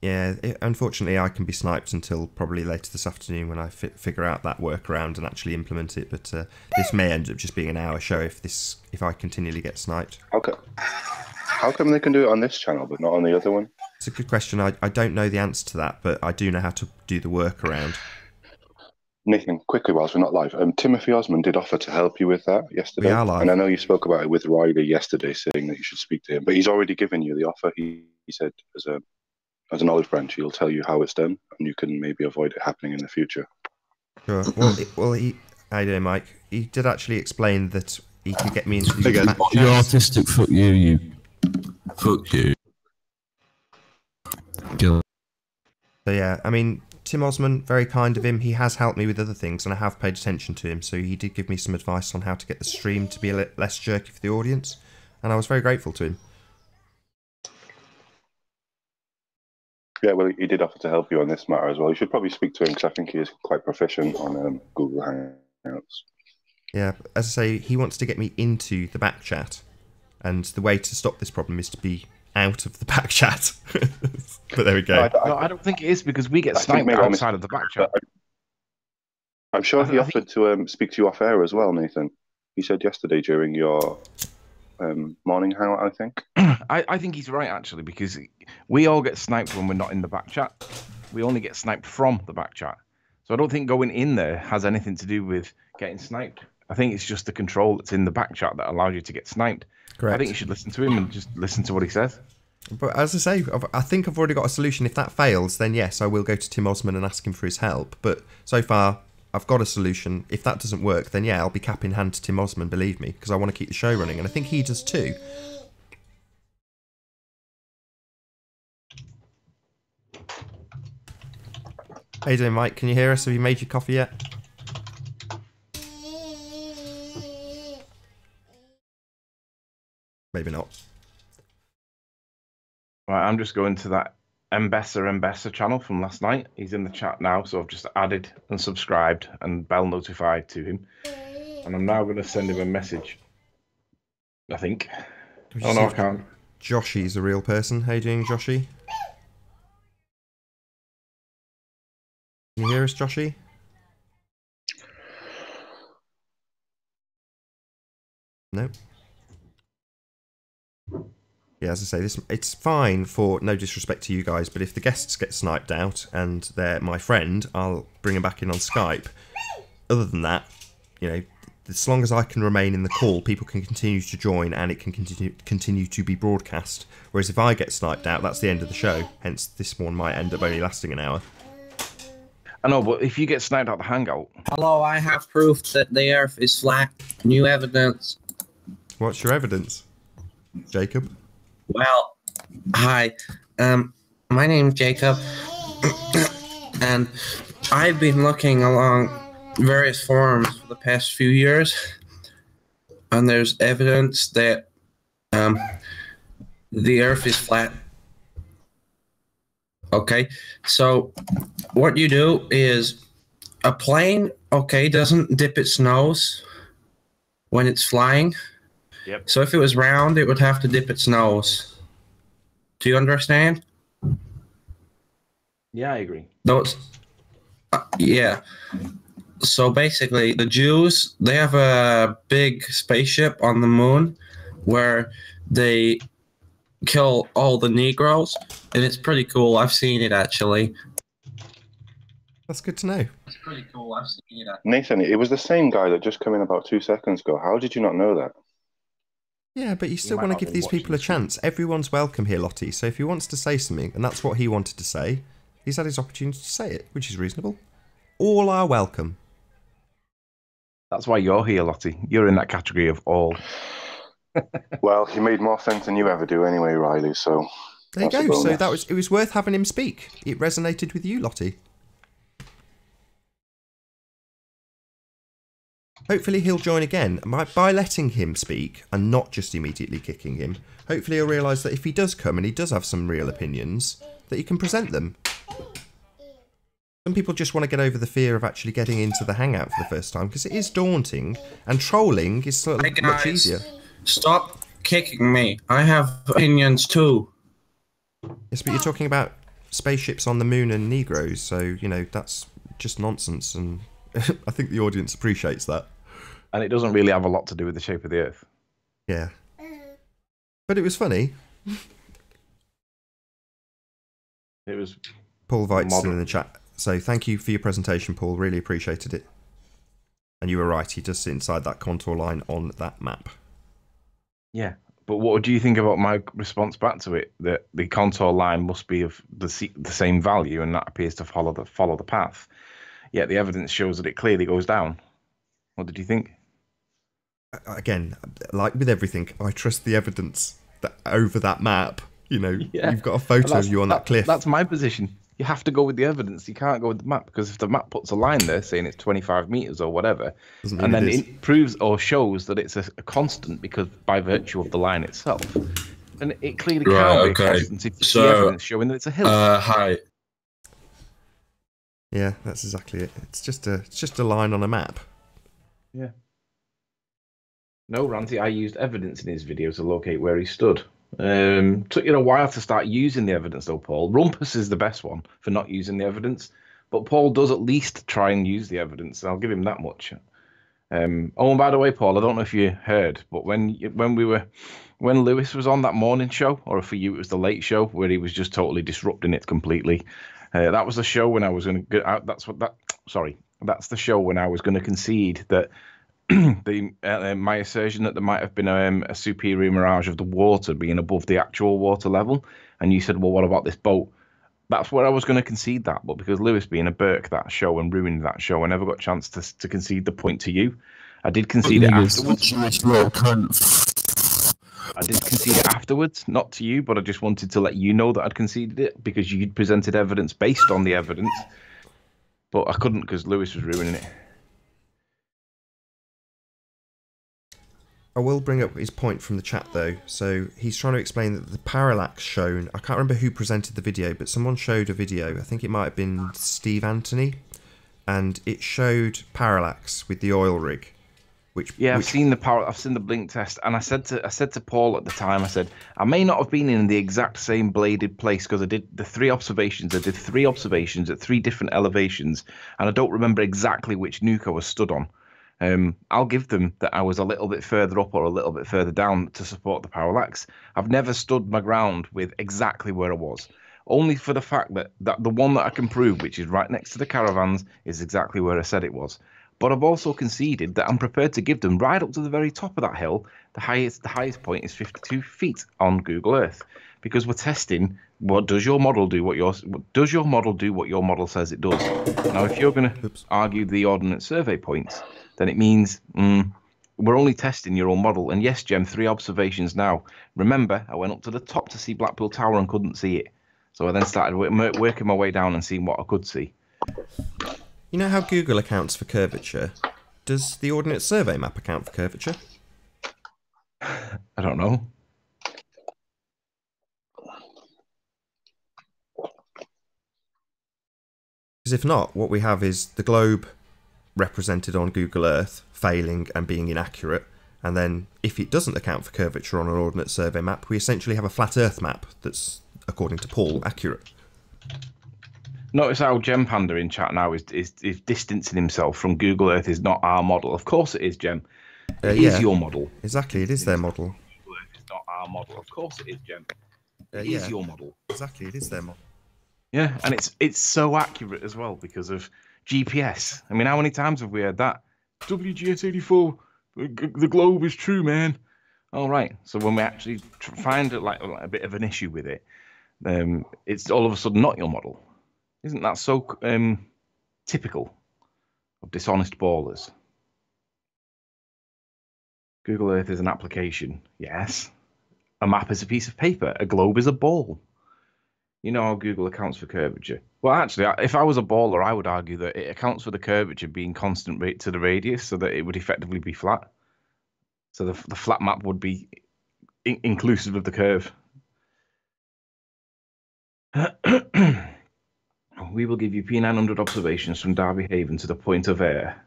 yeah, unfortunately I can be sniped until probably later this afternoon when I figure out that workaround and actually implement it, but this may end up just being an hour show if I continually get sniped. How come they can do it on this channel but not on the other one? It's a good question. I don't know the answer to that, but I do know how to do the workaround. Nathan, quickly whilst we're not live, Timothy Osmond did offer to help you with that yesterday. We are live. And I know you spoke about it with Riley yesterday, saying that you should speak to him, but he's already given you the offer. He said, as an olive branch, he'll tell you how it's done, and you can maybe avoid it happening in the future. Sure. How you doing, Mike? He did actually explain that he could get me into the Again, back you're chat. autistic. Fuck you. Fuck you. Go. So yeah, I mean, Tim Osman, very kind of him. He has helped me with other things, and I have paid attention to him. So he did give me some advice on how to get the stream to be a less jerky for the audience, and I was very grateful to him. Yeah, well, he did offer to help you on this matter as well. You should probably speak to him because I think he is quite proficient on Google Hangouts. Yeah, as I say, he wants to get me into the back chat, and the way to stop this problem is to be out of the back chat. But there we go. No, I don't think it is because we get I think sniped maybe outside of the back chat. I'm sure he I offered to speak to you off air as well, Nathan. He said yesterday during your morning hangout, I think. I think he's right actually because we all get sniped when we're not in the back chat. We only get sniped from the back chat. So I don't think going in there has anything to do with getting sniped. I think it's just the control that's in the back chat that allows you to get sniped. Correct. I think you should listen to him and just listen to what he says. But as I say, I think I've already got a solution. If that fails, then yes, I will go to Tim Osman and ask him for his help. But so far, I've got a solution. If that doesn't work, then yeah, I'll be cap in hand to Tim Osman, believe me, because I want to keep the show running, and I think he does too. How you doing, Mike? Can you hear us? Have you made your coffee yet? Maybe not. Right, I'm just going to that Mbessa channel from last night. He's in the chat now, so I've just added and subscribed and bell notified to him. And I'm now going to send him a message. I think. Oh no, I can't. Joshy's a real person. How you doing, Joshy? Can you hear us, Joshy? No. Yeah, as I say, it's fine for no disrespect to you guys, but if the guests get sniped out and they're my friend, I'll bring them back in on Skype. Other than that, you know, as long as I can remain in the call, people can continue to join and it can continue to be broadcast. Whereas if I get sniped out, that's the end of the show. Hence, this one might end up only lasting an hour. I know, but if you get sniped out the hangout... Hello, I have proof that the Earth is flat. New evidence. What's your evidence, Jacob? Well, hi. My name's Jacob, and I've been looking along various forums for the past few years, and there's evidence that the Earth is flat. Okay, so what you do is a plane, okay, doesn't dip its nose when it's flying. Yep. So if it was round, it would have to dip its nose. Do you understand? Yeah, I agree. Those, yeah. So basically, the Jews, they have a big spaceship on the moon where they kill all the Negroes, and it's pretty cool. I've seen it, actually. That's good to know. It's pretty cool. I've seen it. Nathan, it was the same guy that just came in about 2 seconds ago. How did you not know that? Yeah, but you still might want not to give be these people a watching chance. Everyone's welcome here, Lottie. So if he wants to say something, and that's what he wanted to say, he's had his opportunity to say it, which is reasonable. All are welcome. That's why you're here, Lottie. You're in that category of all. Well, he made more sense than you ever do anyway, Riley, so... There you that's a go. So bonus. it was worth having him speak. It resonated with you, Lottie. Hopefully he'll join again. By letting him speak and not just immediately kicking him, hopefully he'll realise that if he does come and he does have some real opinions, that he can present them. Some people just want to get over the fear of actually getting into the Hangout for the first time, because it is daunting, and trolling is sort of much easier. Stop kicking me. I have opinions too. Yes, but you're talking about spaceships on the moon and Negroes, so, you know, that's just nonsense, and I think the audience appreciates that. And it doesn't really have a lot to do with the shape of the Earth. Yeah. But it was funny. It was... Paul Veit's still in the chat. So thank you for your presentation, Paul. Really appreciated it. And you were right, he does sit inside that contour line on that map. Yeah, but what do you think about my response back to it? That the contour line must be of the same value, and that appears to follow the path. Yet the evidence shows that it clearly goes down. What did you think? Again, like with everything, I trust the evidence that over that map. You know, you've got a photo of you on that cliff. That's my position. You have to go with the evidence. You can't go with the map, because if the map puts a line there saying it's 25 meters or whatever, and then it proves or shows that it's a constant because by virtue of the line itself, and it clearly can't be a constant if you see evidence showing that it's a hill. Hi. Yeah, that's exactly it. It's just a line on a map. Yeah. No, Ranty, I used evidence in his video to locate where he stood. Took you a while to start using the evidence though, Paul. Rumpus is the best one for not using the evidence, but Paul does at least try and use the evidence. I'll give him that much. Oh, and by the way, Paul, I don't know if you heard, but when Lewis was on that morning show, or for you it was the late show where he was just totally disrupting it completely. That was the show when I was going to get out. That's the show when I was going to concede that my assertion that there might have been a superior mirage of the water being above the actual water level, and you said, well, what about this boat? That's where I was going to concede that, but because Lewis being a Burke that show and ruining that show, I never got a chance to concede the point to you. I did concede it afterwards. I did concede it afterwards, not to you, but I just wanted to let you know that I'd conceded it because you'd presented evidence based on the evidence, but I couldn't because Lewis was ruining it. I will bring up his point from the chat though. So he's trying to explain that the parallax shown, I can't remember who presented the video, but someone showed a video, I think it might have been Steve Anthony, and it showed parallax with the oil rig. I've seen the blink test, and I said to Paul at the time, I said, I may not have been in the exact same bladed place because I did three observations at three different elevations, and I don't remember exactly which nuke I was stood on. I'll give them that I was a little bit further up or a little bit further down to support the parallax. I've never stood my ground with exactly where I was, only for the fact that the one that I can prove, which is right next to the caravans, is exactly where I said it was. But I've also conceded that I'm prepared to give them right up to the very top of that hill. The highest point is 52 feet on Google Earth, because we're testing does your model do what your model says it does. Now, if you're going to argue the Ordnance Survey points, then it means we're only testing your own model. And yes, Jem, 3 observations now. Remember, I went up to the top to see Blackpool Tower and couldn't see it. So I then started working my way down and seeing what I could see. You know how Google accounts for curvature? Does the Ordnance Survey map account for curvature? I don't know. Because if not, what we have is the globe represented on Google Earth failing and being inaccurate, and then if it doesn't account for curvature on an Ordnance Survey map, we essentially have a flat Earth map that's, according to Paul, accurate. Notice how Gem Panda in chat now is distancing himself from Google Earth is not our model. Of course it is, Gem. It is your model. Exactly, it is their model. Google Earth is not our model. Of course it is, Gem. It yeah. is your model. Exactly, it is their model. Yeah, and it's so accurate as well because of GPS. I mean, how many times have we heard that? WGS84, the globe is true, man. All right. So when we actually find like a bit of an issue with it, it's all of a sudden not your model. Isn't that so typical of dishonest ballers? Google Earth is an application. Yes. A map is a piece of paper. A globe is a ball. You know how Google accounts for curvature. Well, actually, if I was a baller, I would argue that it accounts for the curvature being constant rate to the radius so that it would effectively be flat. So the flat map would be inclusive of the curve. We will give you P900 observations from Derby Haven to the point of air.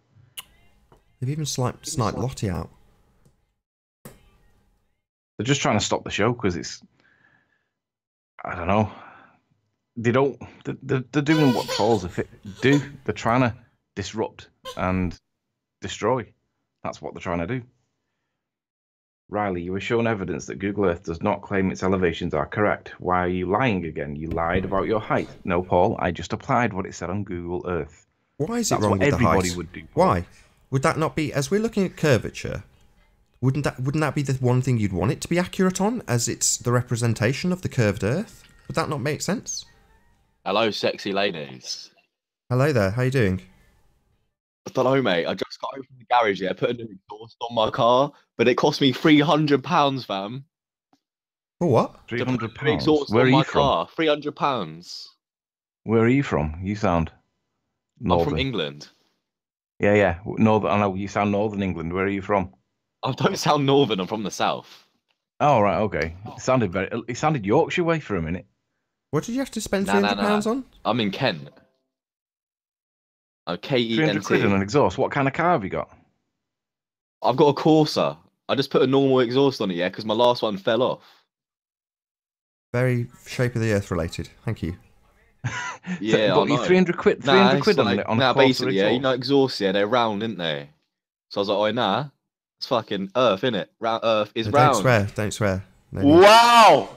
They've even sniped Lottie out. They're just trying to stop the show because it's... I don't know. They don't... They're doing what trolls do. They're trying to disrupt and destroy. That's what they're trying to do. Riley, you were shown evidence that Google Earth does not claim its elevations are correct. Why are you lying again? You lied about your height. No, Paul, I just applied what it said on Google Earth. Why is That's it wrong what with the height? everybody would do, Paul. Why? Would that not be, as we're looking at curvature, wouldn't that be the one thing you'd want it to be accurate on, as it's the representation of the curved Earth? Would that not make sense? Hello, sexy ladies. Hello there, how you doing? I don't know, mate. I just got home from the garage, yeah, put a new exhaust on my car, but it cost me £300, fam. For what? To put a new £300? exhaust Where are on you my from? car. £300. Where are you from? You sound I'm northern. from England. Yeah. Northern. I know you sound northern England. Where are you from? I don't sound northern. I'm from the south. Oh right, okay. It sounded Yorkshire way for a minute. What did you have to spend Nah, £300 on? I'm in Kent. £300 quid on K-E-N-T. an exhaust. What kind of car have you got? I've got a Corsa. I just put a normal exhaust on it, yeah, because my last one fell off. Very shape of the Earth related. Thank you. Yeah, Got I you know. 300 quid. Nah, 300 it's quid like, on a nah, Corsa basically, yeah, you exhaust. know, exhausts, yeah, they're round, aren't they? So I was like, oh, nah, it's fucking Earth, innit? Earth is No, round. Don't swear. No need. Wow!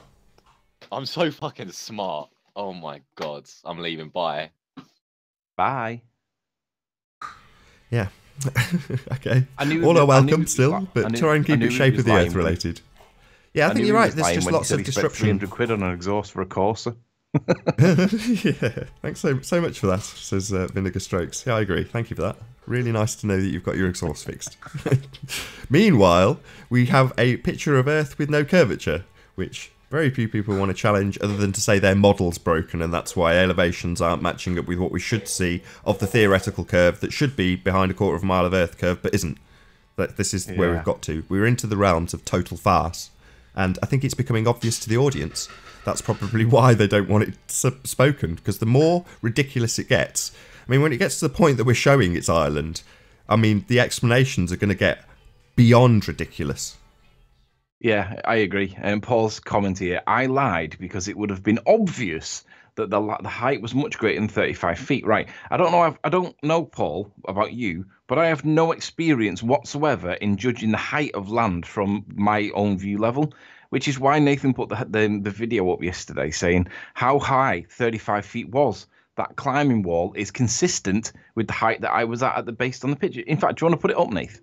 I'm so fucking smart. Oh my god, I'm leaving. Bye. Bye. Yeah. Okay. I knew All he are was- I knew he welcome was still, li- I but knew- try and I keep knew it he shape was of the lying Earth when he- related. Yeah, I think knew you're he right. was There's lying just when he lots said of he spent disruption. 300 quid on an exhaust for a Corsa. Yeah, thanks so much for that, says Vinegar Strokes. Yeah, I agree. Thank you for that. Really nice to know that you've got your exhaust fixed. Meanwhile, we have a picture of Earth with no curvature, which very few people want to challenge other than to say their model's broken and that's why elevations aren't matching up with what we should see of the theoretical curve that should be behind a quarter of a mile of Earth curve but isn't. But this is where we've got to. We're into the realms of total farce. And I think it's becoming obvious to the audience. That's probably why they don't want it spoken, because the more ridiculous it gets... I mean, when it gets to the point that we're showing it's Ireland, I mean, the explanations are going to get beyond ridiculous. Yeah, I agree. And Paul's comment here, I lied because it would have been obvious that the height was much greater than 35 feet. Right. I don't know, Paul, about you, but I have no experience whatsoever in judging the height of land from my own view level, which is why Nathan put the video up yesterday saying how high 35 feet was. That climbing wall is consistent with the height that I was at the base on the picture. In fact, do you want to put it up, Nath?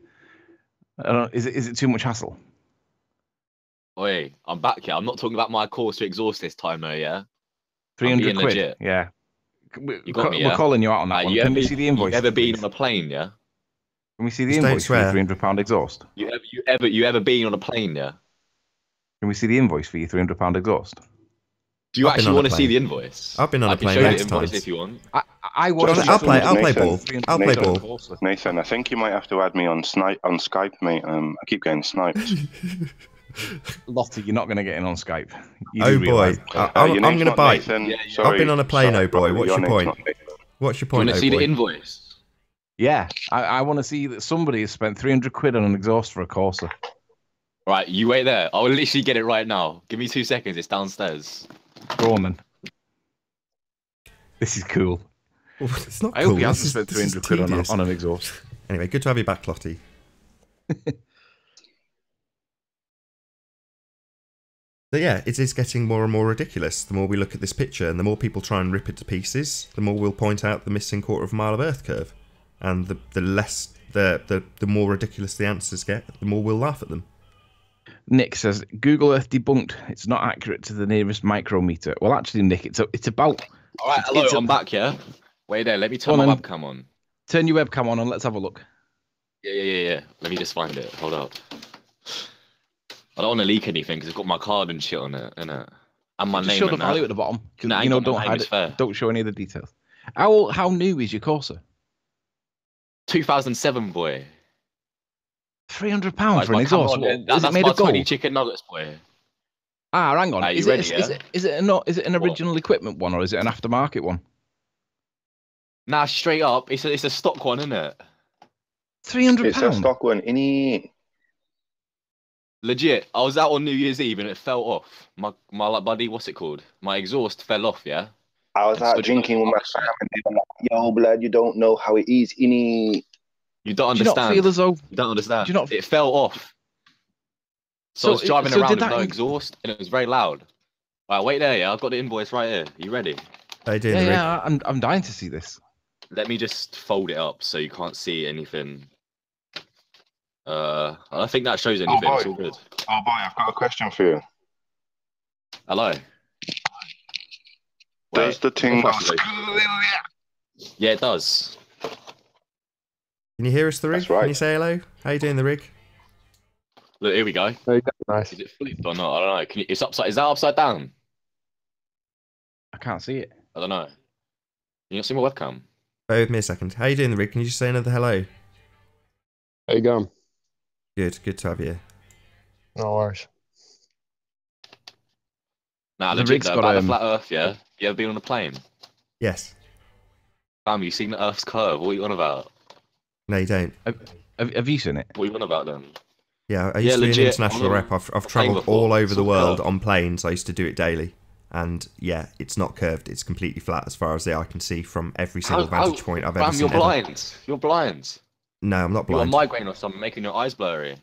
Is it too much hassle? Oi, I'm back here. I'm not talking about my course to exhaust this time, though, yeah? 300 being quid. legit. Yeah. You got me, yeah? We're calling you out on that one. Can we see the invoice? You ever been please? on a plane, yeah? Can we see the Just don't invoice for your swear. £300 exhaust? You ever been on a plane, yeah? Can we see the invoice for your £300 exhaust? Do you I've been actually on a want to see plane. the invoice? I've been on a I can plane show you the loads of invoice times. if you want. I watched Jonathan, I'll play Nathan, ball. I'll play Nathan. ball. Nathan, I think you might have to add me on Skype, mate. I keep getting sniped. Lottie, you're not going to get in on Skype. You Oh do boy, realise. I'm Your going name's to not bite. Nathan. Yeah, Sorry, I've been on a plane, sorry, oh boy. brother, What's your name's point? not Nathan. What's your Do you point, want to oh see boy? the invoice? Yeah, I want to see that somebody has spent 300 quid on an exhaust for a Corsa. Right, you wait there. I'll literally get it right now. Give me 2 seconds. It's downstairs. Go on, then. This is cool. It's not I cool. hope he hasn't This is- spent this is 300 quid tedious. on an exhaust. Anyway, good to have you back, Lottie. But yeah, it is getting more and more ridiculous. The more we look at this picture and the more people try and rip it to pieces, the more we'll point out the missing quarter of a mile of Earth curve. And the more ridiculous the answers get, the more we'll laugh at them. Nick says Google Earth debunked. It's not accurate to the nearest micrometer. Well, actually, Nick, it's about. All right, hello, it's a- I'm back, yeah? Wait there. Let me turn Go on my then. webcam on. Turn your webcam on and let's have a look. Yeah. Let me just find it. Hold up. I don't want to leak anything because it's got my card and shit on it, innit? And my Just name show the and that. value at the bottom. Nah, I You know, ain't got don't my name, hide it's fair. it. Don't show any of the details. How new is your Corsa? 2007, boy. £300 Like, for an my exhaust. camera on it. Was it That's made my of gold? 20 chicken nuggets, boy. Hang on. Are you Is ready, it yeah? is it an original equipment one or is it an aftermarket one? Nah, straight up, it's a stock one, isn't it? £300. It's a stock one. Any Legit. I was out on New Year's Eve and it fell off. My like buddy, what's it called? My exhaust fell off. Yeah. I was And out so drinking with my fam and they were like, yo, blood, you don't know how it is. Any You don't Do you not understand. feel as though? You don't understand. Do you not? It fell off. So I was driving around did with that no exhaust and it was very loud. Alright, wait there, yeah. I've got the invoice right here. You ready? How you doing, Yeah, Rick? yeah. I'm dying to see this. Let me just fold it up so you can't see anything. I don't think that shows anything. It's all good. Oh boy, I've got a question for you. Hello. Does the thing go? Yeah, it does. Can you hear us, the rig? That's right. Can you say hello? How you doing, the rig? Look, here we go. Nice. Is it flipped or not? I don't know. Can you, it's upside. Is that upside down? I can't see it. I don't know. Can you not see my webcam? Bear with me a second. How you doing, the rig? Can you just say another hello? How you going? Good to have you. No worries. Nah, The legit rig's though, got, about the flat Earth. Yeah. You ever been on a plane? Yes. Fam, you seen the Earth's curve? What are you on about? No, you don't. Have you seen it? What are you on about then? Yeah, I used to be an legit, international on a rep. I've plane travelled before. all over It's the all world curved. on planes. I used to do it daily. And yeah, it's not curved. It's completely flat as far as the eye can see from every single vantage point I've ever Fam, seen. you're ever. blind. You're blind. No, I'm not You got a blind. migraine or something making your eyes blurry.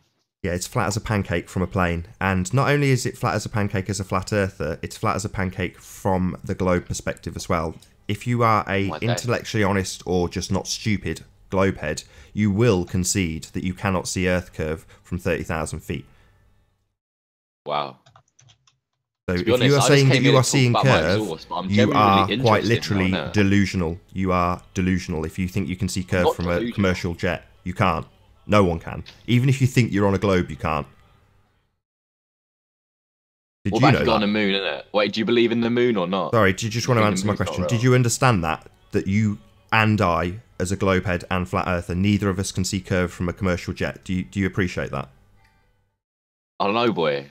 Yeah, it's flat as a pancake from a plane. And not only is it flat as a pancake as a flat earther, it's flat as a pancake from the globe perspective as well. If you are a My days. intellectually honest or just not stupid globe head, you will concede that you cannot see Earth curve from 30,000 feet. Wow. So To if be honest, you are I just saying that came you here are to talk seeing about my curve, exhaust, but I'm you genuinely are quite interested in literally that. delusional. You are delusional if you think you can see curve not from a delusional. commercial jet. You can't. No one can. Even if you think you're on a globe, you can't. Did What you about know if you go on that? the moon, innit? Wait, do you believe in the moon or not? Sorry, do you just want to think the answer my moon's not question? real? Did you understand that you and I, as a globehead and flat earther, neither of us can see curve from a commercial jet? Do you appreciate that? I don't know, boy.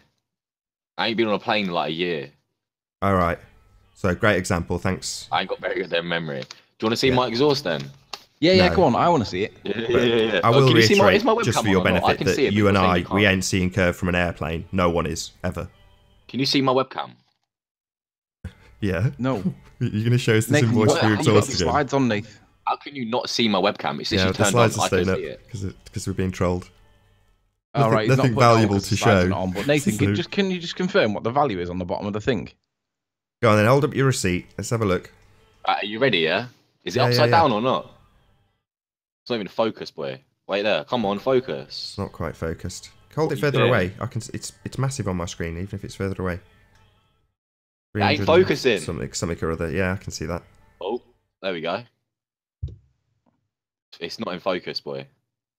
I ain't been on a plane in like a year. All right. So great example. Thanks. I ain't got very good memory. Do you want to see Yeah. my exhaust then? Yeah, No. go on. I want to see it. Yeah. I will Can you see reiterate, is my webcam just for on your or not? I benefit, can that see it, you but and you're saying I, you we can't. ain't seeing curve from an airplane. No one is ever. Can you see my webcam? Yeah. No. You're going to show us this Nathan, invoice what- for your you got exhaust the again? slides on, Nathan. How can you not see my webcam? It's Yeah, literally the turned slides on. are I can staying up see it. because we're being trolled. All right, he's nothing not putting it on valuable 'cause to the slides are show. not on, but Nathan, So- can you just confirm what the value is on the bottom of the thing? Go on then, hold up your receipt. Let's have a look. Are you ready, yeah? Is it Yeah, upside yeah. down or not? It's not even focus, boy. Wait there. Come on, focus. It's not quite focused. Hold What it you further doing? away. It's massive on my screen, even if it's further away. It ain't 300 focusing. Something or other. Yeah, I can see that. Oh, there we go. It's not in focus, boy.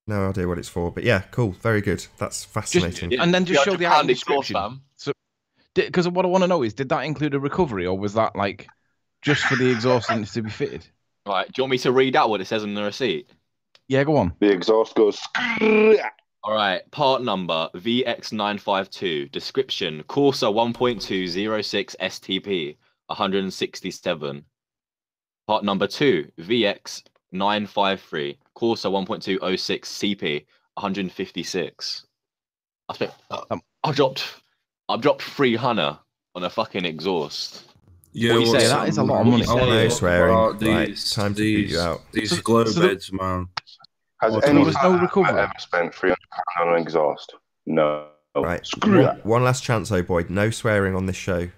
No idea what it's for, but yeah, cool. Very good. That's fascinating. And then just show the item £300 exhaust, description. fam. So, because what I want to know is, did that include a recovery, or was that like just for the exhaust and to be fitted? Right, do you want me to read out what it says on the receipt? Yeah, go on. The exhaust goes. All right, part number VX952, description Corsa 1.206 STP 167. Part number 2 VX953, Corsa 1.206 CP 156. I've dropped 300 on a fucking exhaust. Yeah, What you what's say? That up, is a lot of man? money. I wanna No talk swearing. about Right, these- time to beat you out. These So- globe so the- heads, man. Has Oh, any there was no fan recovery? ever spent £300 on an exhaust? No. Right. Screw that. One last chance, oh boy. No swearing on this show.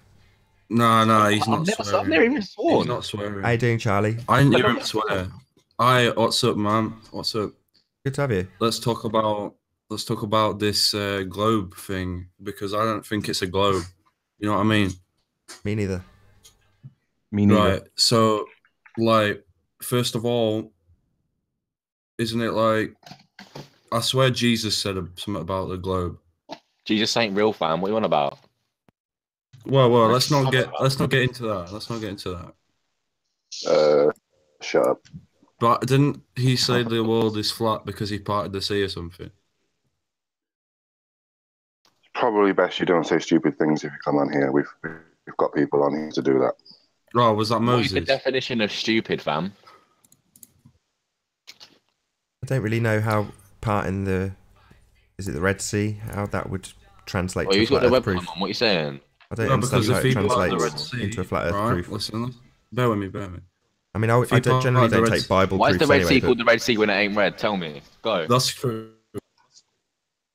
No, he's not I've swearing. never even He's sworn. not swearing. How you doing, Charlie? I didn't hear him swear. Hi, what's up, man? What's up? Good to have you. Let's talk about this globe thing, because I don't think it's a globe. You know what I mean? Me neither. Me neither. Right. So, like, first of all, isn't it like, I swear Jesus said something about the globe. Jesus ain't real, fam. What are you on about? Well, let's not get into that. Let's not get into that. Shut up. But didn't he say the world is flat because he parted the sea or something? Probably best you don't say stupid things if you come on here. We've got people on here to do that. Oh, was that What is the Moses? definition of stupid, fam? don't really know how part in the is it the Red Sea, how that would translate Oh, to a you've got flat the Earth webcam proof. on. What are you saying? I don't No, understand because how if it you part of the translates Red Sea, into a flat Earth right, proof. listen, bear with me. I mean, I you part generally of the don't Red take Sea- Bible Why is proofs the Red anyway, Sea but called the Red Sea when it ain't red? Tell me. Go. That's true.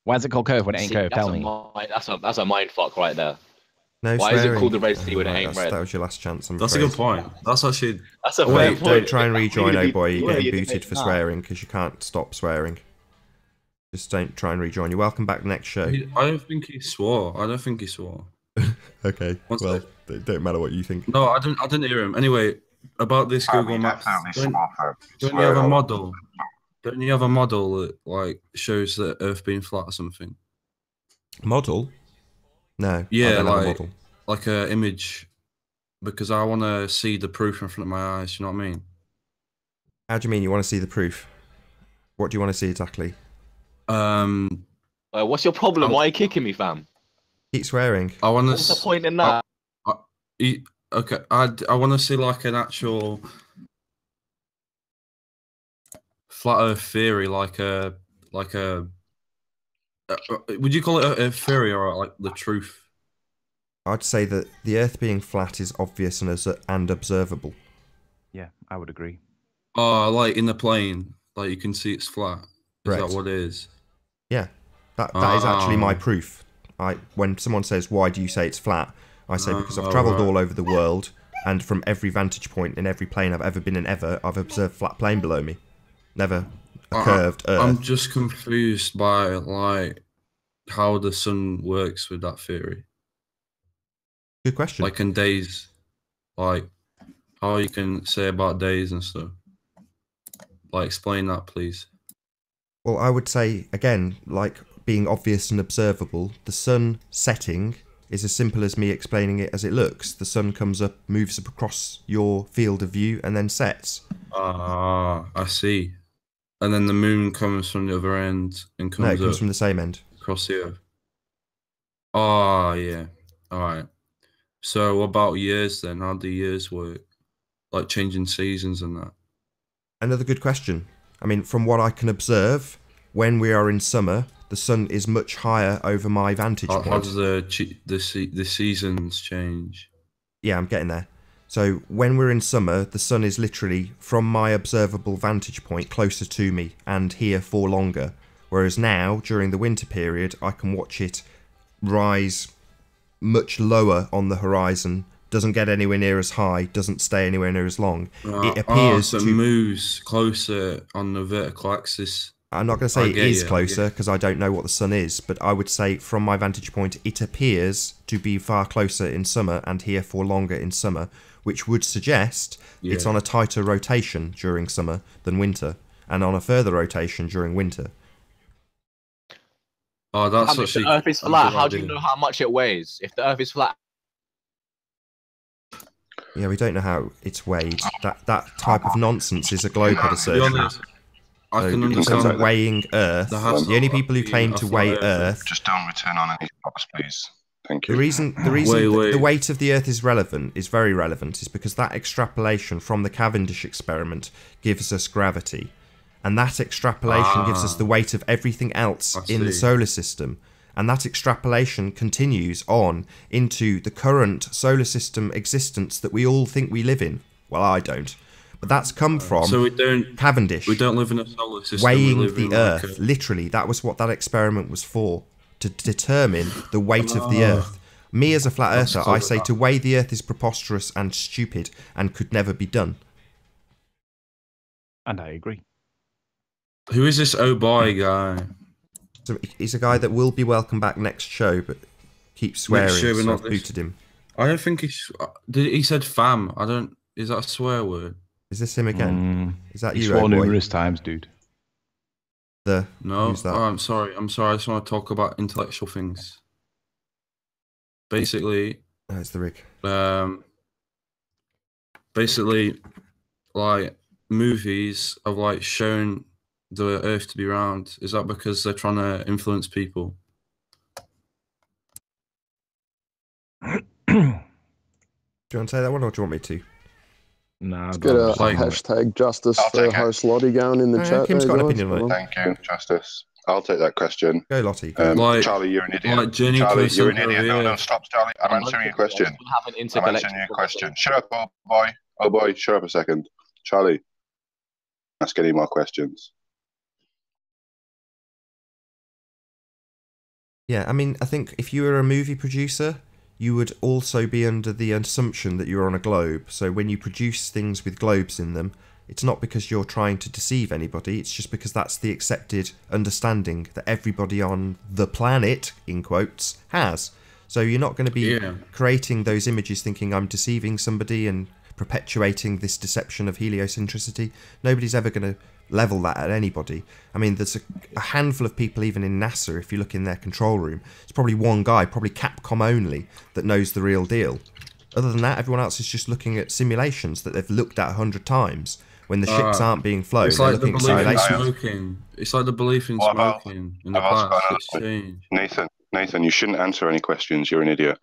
Why is it called curve when it ain't See, curve? Tell me. That's a mind fuck right there. no Why swearing. is it called the Red Sea when it Right, ain't red? that was your last chance, I'm That's a afraid. good point. That's actually. That's a Oh, fair wait, point. Don't try and rejoin, oh boy, you're getting you're booted debating for that. swearing because you can't stop swearing. Just don't try and rejoin. You're welcome back next show. I don't think he swore. Okay, One well, sec. it don't matter what you think. No, I didn't hear him. Anyway, about this Google Maps. Don't you have a model? Don't you have a model that like shows the Earth being flat or something? Model? No, I Yeah, don't have a like model. like a image, because I want to see the proof in front of my eyes. You know what I mean? How do you mean you want to see the proof? What do you want to see exactly? What's your problem? Why are you kicking me, fam? Keep swearing. I want to. What's the point in that? Okay, I want to see like an actual flat Earth theory, like a would you call it a theory or like the truth? I'd say that the Earth being flat is obvious and observable. Yeah, I would agree. Oh, like in the plane, like you can see it's flat. Is Correct. that what it is? Yeah, that is actually my proof. When someone says, why do you say it's flat? I say because I've travelled all over the world, and from every vantage point in every plane I've ever been in ever, I've observed flat plane below me. Never a curved Earth. I'm just confused by like how the sun works with that theory. Good question. Like in days, like how you can say about days and stuff. Like explain that, please. Well, I would say, again, like being obvious and observable, the sun setting is as simple as me explaining it as it looks. The sun comes up, moves up across your field of view, and then sets. Ah, I see. And then the moon comes from the other end and comes No, it comes up from the same end. across the earth. Ah, yeah. All right. So what about years then? How do years work? Like changing seasons and that? Another good question. I mean, from what I can observe, when we are in summer, the sun is much higher over my vantage point. How does the seasons change? Yeah, I'm getting there. So when we're in summer, the sun is literally, from my observable vantage point, closer to me and here for longer. Whereas now, during the winter period, I can watch it rise much lower on the horizon, doesn't get anywhere near as high, doesn't stay anywhere near as long. It appears so it moves closer on the vertical axis. I'm not going to say it is closer because I don't know what the sun is, but I would say from my vantage point, it appears to be far closer in summer and here for longer in summer, which would suggest it's on a tighter rotation during summer than winter, and on a further rotation during winter. Oh, that's If the Earth is flat, how do you know how much it weighs? If the Earth is flat, yeah, we don't know how it's weighed. That type of nonsense is a globe assertion. I can in terms understand of weighing Earth, the only people who claim to weigh Earth. Just don't return on any spots, please. Thank you. The reason the weight of the Earth is very relevant, is because that extrapolation from the Cavendish experiment gives us gravity. And that extrapolation gives us the weight of everything else in the solar system. And that extrapolation continues on into the current solar system existence that we all think we live in. Well, I don't. But that's come from Cavendish. We don't live in a solar system. Weighing the Earth. Literally, that was what that experiment was for. To determine the weight of the Earth. Me as a flat earther, I say to weigh the Earth is preposterous and stupid and could never be done. And I agree. Who is this oh boy guy? So he's a guy that will be welcome back next show, but keeps swearing, so I've booted him. I don't think he said fam. I don't. Is that a swear word? Is this him again? Is that you? He swore numerous times, dude. No. Oh, I'm sorry. I just want to talk about intellectual things. Basically, it's the rig. Basically, like movies have like shown the Earth to be round. Is that because they're trying to influence people? Do you want to say that one, or do you want me to? Nah, Let's I'd get a rather just ignore it. hashtag justice I'll for take it. host Lottie going in the chat. Kim's there, got an guys. opinion on it. Well, Thank you, Justice. I'll take that question. Go, Lottie. Go. Like- Charlie, you're an idiot. like Jenny Charlie, you're an Clayson idiot. No, over stop, Charlie. I'm answering your question. Have an I'm intergalactic answering your question. conversation. Shut up, oh boy. Oh boy, shut up a second. Charlie, ask any more questions. Yeah, I mean, I think if you were a movie producer, you would also be under the assumption that you're on a globe. So when you produce things with globes in them, it's not because you're trying to deceive anybody, it's just because that's the accepted understanding that everybody on the planet, in quotes, has. So you're not going to be creating those images thinking I'm deceiving somebody and perpetuating this deception of heliocentricity. Nobody's ever going to level that at anybody. I mean, there's a handful of people even in NASA, if you look in their control room, it's probably one guy, probably Capcom only, that knows the real deal. Other than that, everyone else is just looking at simulations that they've looked at 100 times. When the ships aren't being flown, it's they're like the looking at belief in simulations. smoking. It's like the belief in What about- smoking in the I've also past. got It's changed. Nathan, you shouldn't answer any questions. You're an idiot.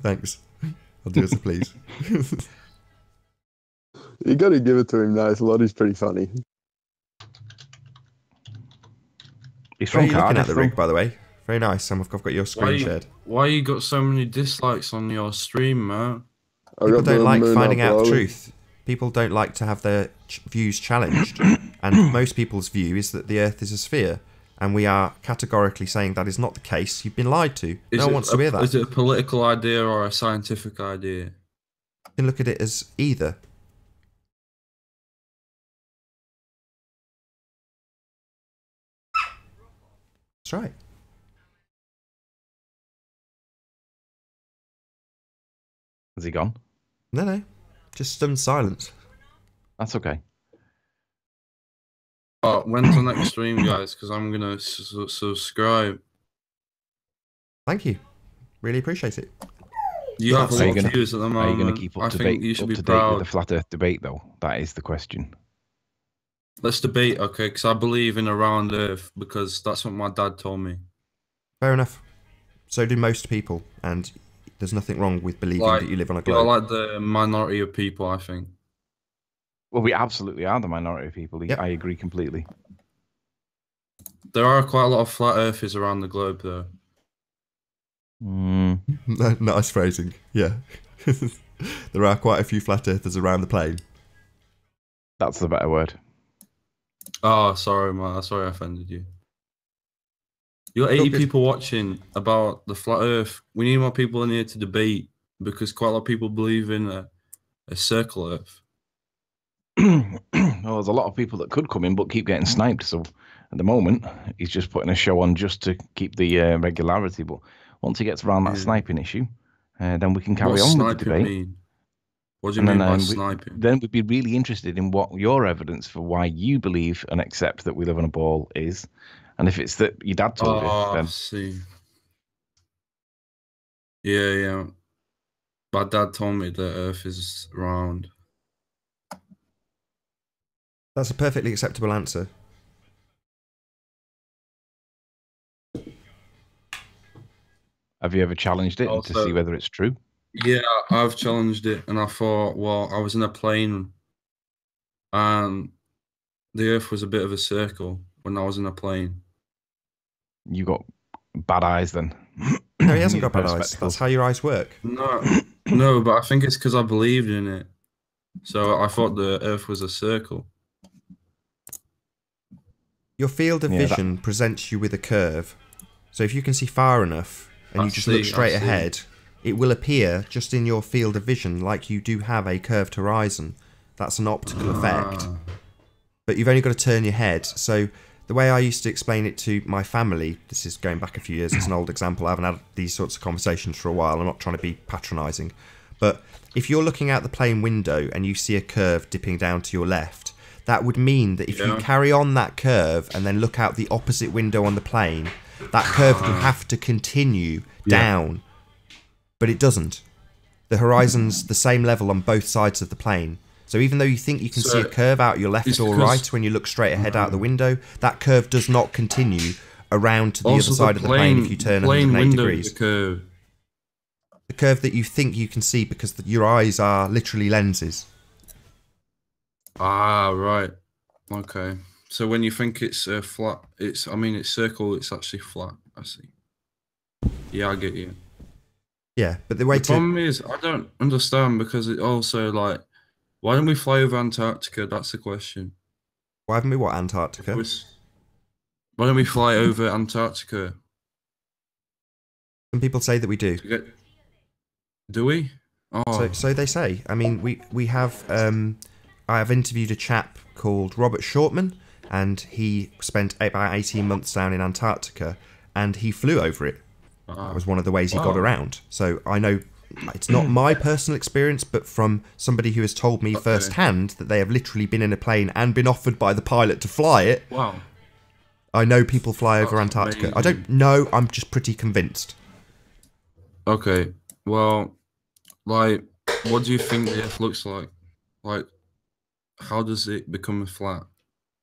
Thanks. I'll do as I please. you got to give it to him, though. Lottie's pretty funny. He's Where are from you looking at Cardiff, the though. rig, by the way? Very nice. I've got your screen shared. Why you got so many dislikes on your stream, man? I People got the don't like moon finding up out the below. truth. People don't like to have their views challenged. And most people's view is that the Earth is a sphere. And we are categorically saying that is not the case. You've been lied to. No one wants to hear that. Is it a political idea or a scientific idea? You can look at it as either. That's right. Has he gone? No. Just stunned silence. That's okay. When's the next stream, guys? Because I'm gonna subscribe. Thank you. Really appreciate it. You have a Are you lot of gonna- views at the Are moment. you going to keep I up to think date? you should Up be to date with proud. the flat Earth debate, though. That is the question. Let's debate, okay? Because I believe in a round Earth because that's what my dad told me. Fair enough. So do most people, and there's nothing wrong with believing Like, that you live on a you're globe. like the minority of people, I think. Well, we absolutely are the minority of people. Yep. I agree completely. There are quite a lot of flat earthers around the globe, though. Nice phrasing. Yeah. There are quite a few flat earthers around the plane. That's the better word. Oh, sorry, man. Sorry I offended you. You got 80 good. people watching about the flat Earth. We need more people in here to debate because quite a lot of people believe in a circle Earth. Well, there's a lot of people that could come in but keep getting sniped. So at the moment, he's just putting a show on just to keep the regularity. But once he gets around that sniping issue, then we can carry What on with the sniping debate. mean? What do you mean by sniping? Then we'd be really interested in what your evidence for why you believe and accept that we live on a ball is. And if it's that your dad told you, I then see. Yeah. My dad told me the Earth is round. That's a perfectly acceptable answer. have you ever challenged it to Also- see whether it's true? Yeah, I've challenged it, and I thought, well, I was in a plane, and the Earth was a bit of a circle when I was in a plane. You got bad eyes then. No, he hasn't You got bad pair of eyes. spectacles. That's how your eyes work. No, but I think it's because I believed in it. So I thought the Earth was a circle. Your field of Yeah, that- vision presents you with a curve. So if you can see far enough and I you just see, look straight I see. ahead, it will appear just in your field of vision like you do have a curved horizon. That's an optical effect. But you've only got to turn your head. So the way I used to explain it to my family, this is going back a few years, it's an old example, I haven't had these sorts of conversations for a while, I'm not trying to be patronising. But if you're looking out the plane window and you see a curve dipping down to your left, that would mean that if you Yeah. carry on that curve and then look out the opposite window on the plane, that curve would have to continue down. But it doesn't. The horizon's the same level on both sides of the plane. So even though you think you can see a curve out your left it's or because- right when you look straight ahead out the window, that curve does not continue around to the Also, other side of the plane if you turn plane 180 window degrees. is a curve. The curve that you think you can see because your eyes are literally lenses. Ah, right. Okay. So when you think it's flat, it's circle. It's actually flat. I see. Yeah, I get you. Yeah, but the way The problem is, I don't understand because it also like, why don't we fly over Antarctica? That's the question. Why haven't we what Antarctica? Why don't we fly over Antarctica? Some people say that we do. Do we? Oh. So they say. I mean, we have. I have interviewed a chap called Robert Shortman, and he spent about 18 months down in Antarctica, and he flew over it. That was one of the ways he got around. So I know it's not my personal experience, but from somebody who has told me firsthand that they have literally been in a plane and been offered by the pilot to fly it. Wow. I know people fly over Antarctica. Amazing. I don't know. I'm just pretty convinced. Okay. Well, like, what do you think the Earth looks like? Like, how does it become flat?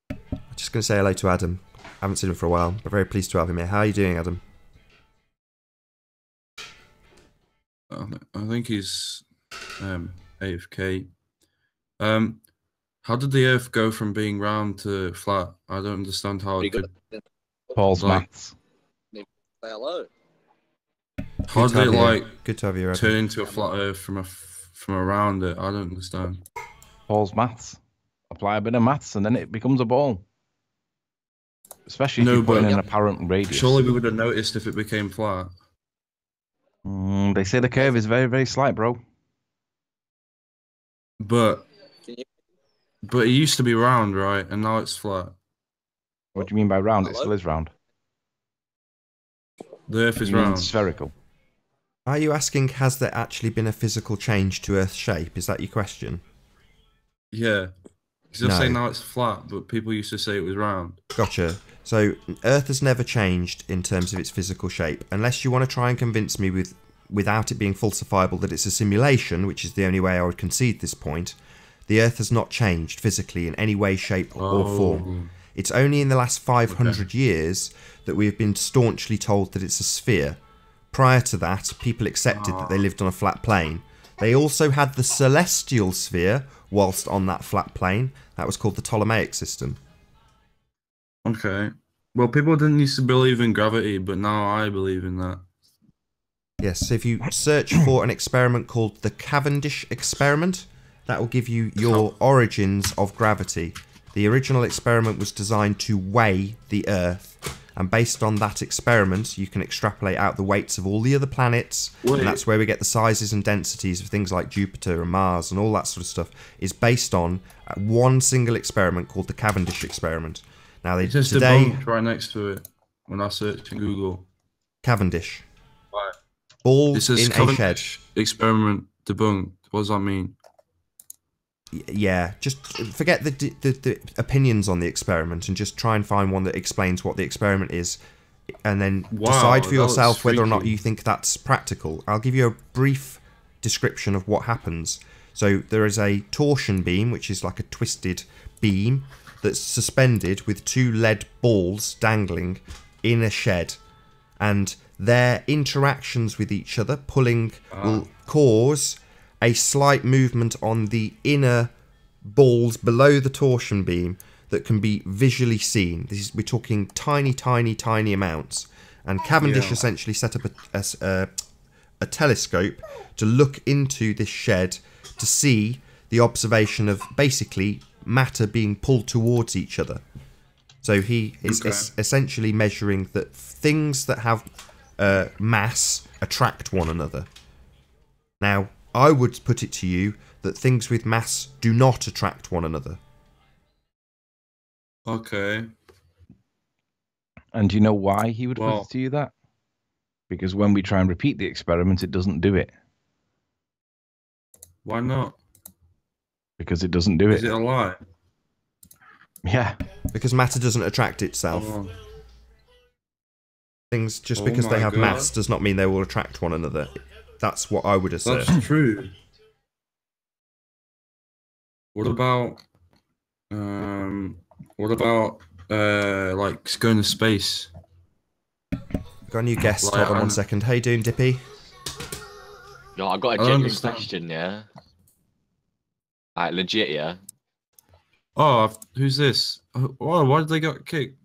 I'm just going to say hello to Adam. I haven't seen him for a while, but very pleased to have him here. How are you doing, Adam? I think he's AFK. How did the Earth go from being round to flat? I don't understand how it could. Paul's maths. Say hello. How did it like good to have you, Adam. turn into a flat Earth from around it? I don't understand. Paul's maths. Apply a bit of maths and then it becomes a ball. Especially if you put in an apparent radius. Surely we would have noticed if it became flat. They say the curve is very, very slight, bro. But it used to be round, right? And now it's flat. What do you mean by round? It still is round. The Earth is round. Spherical. Are you asking, has there actually been a physical change to Earth's shape? Is that your question? Yeah. Because you're saying now it's flat, but people used to say it was round. Gotcha. So Earth has never changed in terms of its physical shape, unless you want to try and convince me without it being falsifiable that it's a simulation, which is the only way I would concede this point. The Earth has not changed physically in any way, shape, or form. It's only in the last 500 years that we have been staunchly told that it's a sphere. Prior to that, people accepted that they lived on a flat plane. They also had the celestial sphere whilst on that flat plane. That was called the Ptolemaic system. Okay. Well, people didn't used to believe in gravity, but now I believe in that. Yes, so if you search for an experiment called the Cavendish experiment, that will give you your origins of gravity. The original experiment was designed to weigh the Earth, and based on that experiment, you can extrapolate out the weights of all the other planets, and that's where we get the sizes and densities of things like Jupiter and Mars and all that sort of stuff, is based on one single experiment called the Cavendish experiment. Now, It says debunked right next to it when I search in Google. Cavendish. Right. Balls it says in Cavendish a shed. Experiment debunked. What does that mean? Yeah, just forget the opinions on the experiment and just try and find one that explains what the experiment is, and then decide for yourself whether or not you think that's practical. I'll give you a brief description of what happens. So there is a torsion beam, which is like a twisted beam that's suspended with two lead balls dangling in a shed, and their interactions with each other, pulling, will cause a slight movement on the inner balls below the torsion beam that can be visually seen. We're talking tiny, tiny, tiny amounts. And Cavendish essentially set up a telescope to look into this shed to see the observation of basically matter being pulled towards each other. So he is essentially measuring that things that have mass attract one another. Now, I would put it to you that things with mass do not attract one another. Okay. And do you know why he would put it to you that? Because when we try and repeat the experiment, it doesn't do it. Why not? Because it doesn't do it. Is it a lie? Yeah. Because matter doesn't attract itself. Things, just because they have mass does not mean they will attract one another. That's what I would assert. That's true. What about like going to space? Got a new guest. Hold on 1 second. How you doing, Dippy? Yo, I got a genuine question, yeah? Alright, legit, yeah? Oh, who's this? Oh, why did they get kicked?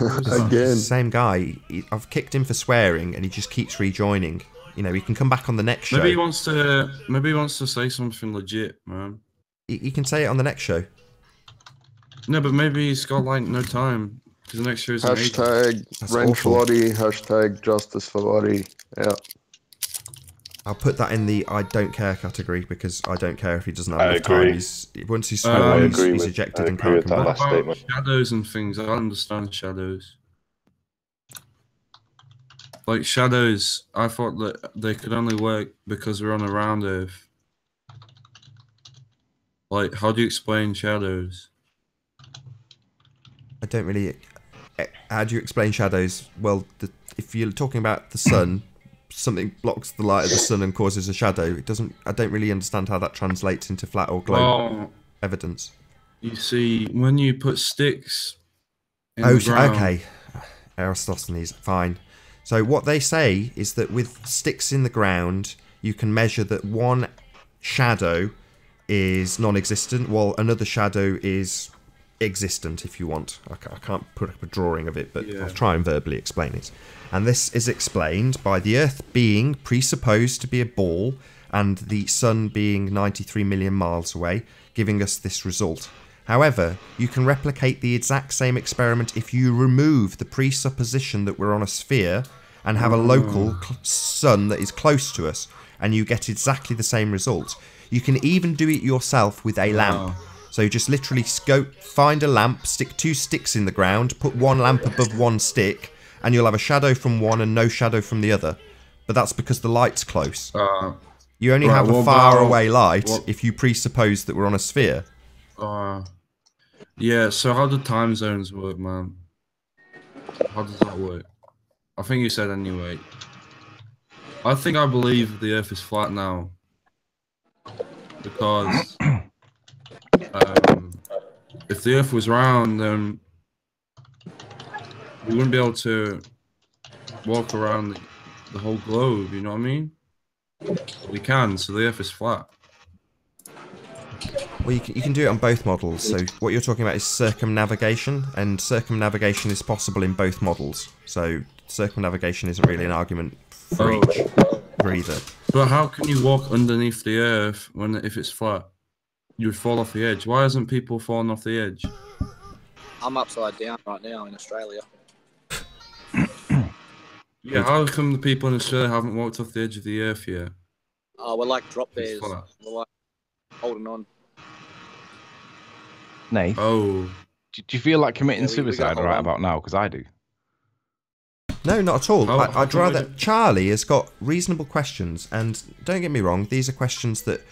Again. Same guy. I've kicked him for swearing, and he just keeps rejoining. You know, he can come back on the next show. Maybe he wants to. Maybe he wants to say something legit, man. He can say it on the next show. No, but maybe he's got like no time because the next show is an age. Hashtag wrench for Lottie. Hashtag justice for Lottie. Yeah. I'll put that in the I don't care category because I don't care if he doesn't have enough agree. time. Once he's sworn, he's ejected and can't come back. Shadows and things. I don't understand shadows. Like shadows, I thought that they could only work because we're on a round Earth. Like, how do you explain shadows? I don't really. How do you explain shadows? Well, if you're talking about the sun, something blocks the light of the sun and causes a shadow. It doesn't. I don't really understand how that translates into flat or globe evidence. You see, when you put sticks. In the ground, okay. Aristophanes, fine. So what they say is that with sticks in the ground, you can measure that one shadow is non-existent, while another shadow is existent, if you want. I can't put up a drawing of it, but I'll try and verbally explain it. And this is explained by the Earth being presupposed to be a ball and the Sun being 93 million miles away, giving us this result. However, you can replicate the exact same experiment if you remove the presupposition that we're on a sphere and have a local sun that is close to us, and you get exactly the same result. You can even do it yourself with a lamp. So you just literally go find a lamp, stick 2 sticks in the ground, put one lamp above one stick, and you'll have a shadow from one and no shadow from the other. But that's because the light's close. You only have a far away light if you presuppose that we're on a sphere. Yeah, so how do time zones work, man? How does that work? I think you said anyway. I think I believe the Earth is flat now. Because if the Earth was round, then we wouldn't be able to walk around the whole globe, you know what I mean? We can, so the Earth is flat. Well, you can do it on both models. So what you're talking about is circumnavigation, and circumnavigation is possible in both models. So circumnavigation isn't really an argument for either. But how can you walk underneath the Earth if it's flat? You would fall off the edge. Why hasn't people fallen off the edge? I'm upside down right now in Australia. Yeah, how come the people in Australia haven't walked off the edge of the Earth yet? Oh, we're like drop bears. We're like holding on. Nate. Oh. Do you feel like committing suicide right about now? Because I do. No, not at all. I'd rather... Charlie has got reasonable questions, and don't get me wrong, these are questions that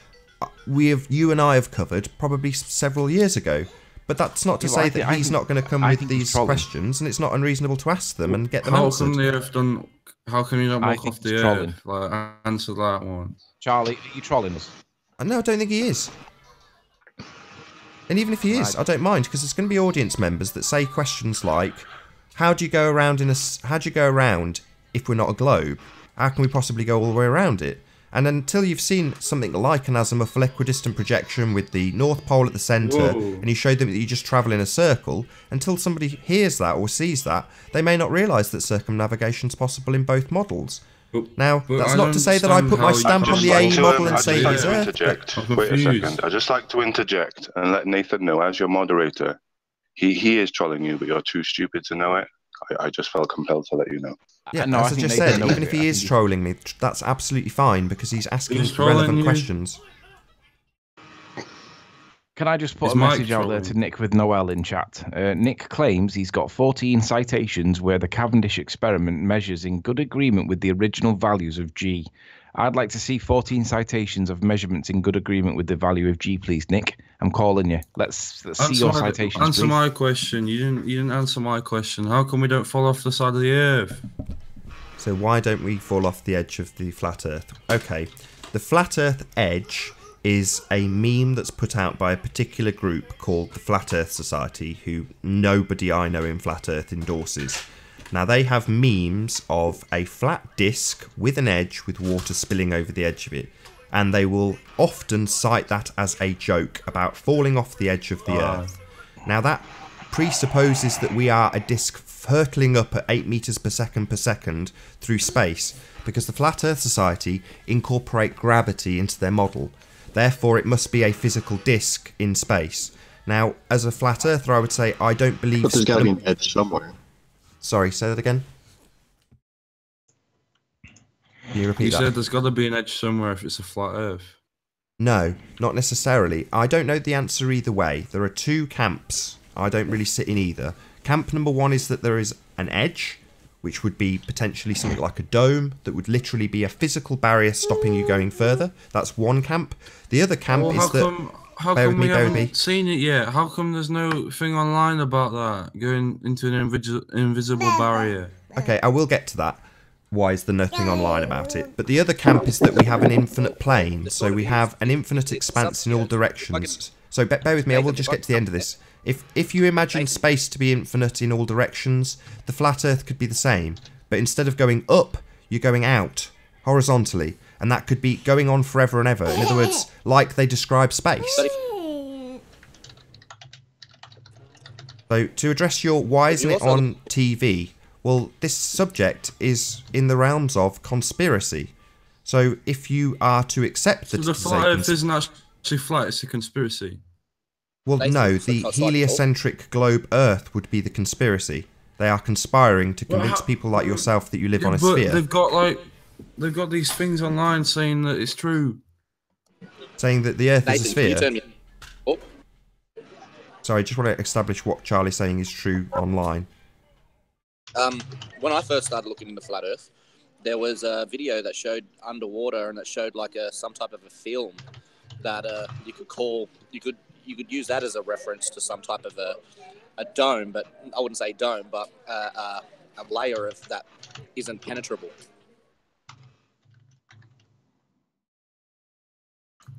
you and I have covered probably several years ago. But that's not to say that he's not going to come with these questions, and it's not unreasonable to ask them and get them answered. How come you not walk off the Earth? Like, answer that one. Charlie, are you trolling us? No, I don't think he is. And even if he is, I don't mind, because there's going to be audience members that say questions like, how do you go around if we're not a globe? How can we possibly go all the way around it? And until you've seen something like an azimuthal equidistant projection with the North Pole at the centre, and you showed them that you just travel in a circle, until somebody hears that or sees that, they may not realise that circumnavigation is possible in both models. Now, that's not to say that I put my stamp on the AE model and say it is Earth. Wait a second. I'd just like to interject and let Nathan know, as your moderator, he is trolling you, but you're too stupid to know it. I just felt compelled to let you know. Yeah, as I just said, even if he is trolling me, that's absolutely fine, because he's asking relevant questions. Can I just put a message out there to Nick with Noel in chat? Nick claims he's got 14 citations where the Cavendish experiment measures in good agreement with the original values of G. I'd like to see 14 citations of measurements in good agreement with the value of G, please, Nick. I'm calling you. Let's see your citations, Answer my question. You didn't answer my question. How come we don't fall off the side of the Earth? So why don't we fall off the edge of the flat Earth? Okay, the flat Earth edge is a meme that's put out by a particular group called the Flat Earth Society, who nobody I know in Flat Earth endorses. Now, they have memes of a flat disc with an edge with water spilling over the edge of it, and they will often cite that as a joke about falling off the edge of the Earth. Now that presupposes that we are a disk hurtling up at 8 meters per second through space, because the Flat Earth Society incorporate gravity into their model. Therefore, it must be a physical disk in space. Now, as a flat earther, I would say I don't believe... But there's got to be an edge somewhere. Sorry, say that again. Can you repeat that? You said there's got to be an edge somewhere if it's a flat Earth. No, not necessarily. I don't know the answer either way. There are two camps. I don't really sit in either. Camp number one is that there is an edge, which would be potentially something like a dome that would literally be a physical barrier stopping you going further. That's one camp. The other camp is that... How come we haven't seen it yet? How come there's no thing online about that, going into an invisible barrier? Okay, I will get to that. Why is there nothing online about it? But the other camp is that we have an infinite plane, so we have an infinite expanse in all directions. So bear with me, I will just get to the end of this. If you imagine space to be infinite in all directions, the flat Earth could be the same. But instead of going up, you're going out, horizontally. And that could be going on forever and ever. In other words, like they describe space. So to address your why isn't it on TV? Well, this subject is in the realms of conspiracy. So if you are to accept that the flat Earth isn't actually flat, it's a conspiracy. Well, no, the heliocentric globe Earth would be the conspiracy. They are conspiring to convince people like yourself that you live on a sphere. They've got these things online saying that it's true. Saying that the Earth is a Nathan, sphere? can you turn me... Oh. Sorry, I just want to establish what Charlie's saying is true online. When I first started looking into Flat Earth, there was a video that showed underwater, and it showed like some type of a film that you could call... You could use that as a reference to some type of a dome, but I wouldn't say dome, but a layer of that isn't penetrable.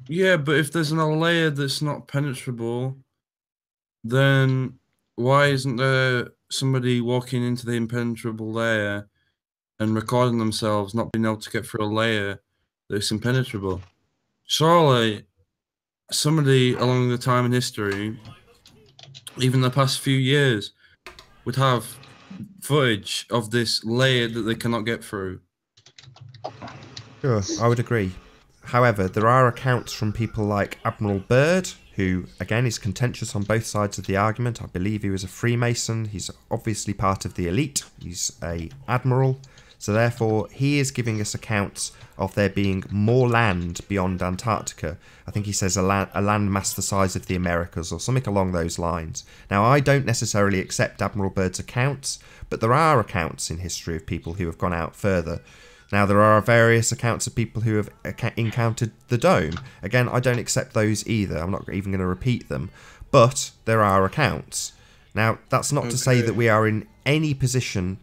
Yeah, but if there's a layer that's not penetrable, then why isn't there somebody walking into the impenetrable layer and recording themselves not being able to get through a layer that's impenetrable? Surely somebody along the time in history, even the past few years, would have footage of this layer that they cannot get through. Sure, I would agree. However, there are accounts from people like Admiral Byrd, who, again, is contentious on both sides of the argument. I believe he was a Freemason. He's obviously part of the elite. He's a admiral. So therefore, he is giving us accounts of there being more land beyond Antarctica. I think he says a landmass the size of the Americas or something along those lines. Now, I don't necessarily accept Admiral Byrd's accounts, but there are accounts in history of people who have gone out further. Now, there are various accounts of people who have encountered the dome. Again, I don't accept those either. I'm not even going to repeat them. But there are accounts. Now, that's not to say that we are in any position,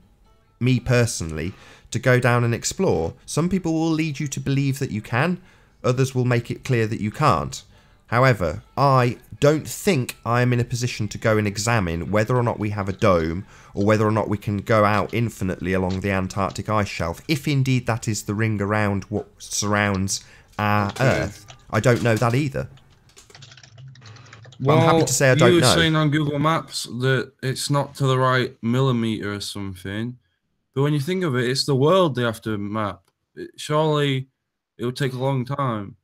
me personally, to go down and explore. Some people will lead you to believe that you can. Others will make it clear that you can't. However, I don't think I am in a position to go and examine whether or not we have a dome or whether or not we can go out infinitely along the Antarctic ice shelf, if indeed that is the ring around what surrounds our Earth. I don't know that either. Well, I'm happy to say I don't know. You were saying on Google Maps that it's not to the right millimetre or something, but when you think of it, it's the world they have to map. Surely it would take a long time.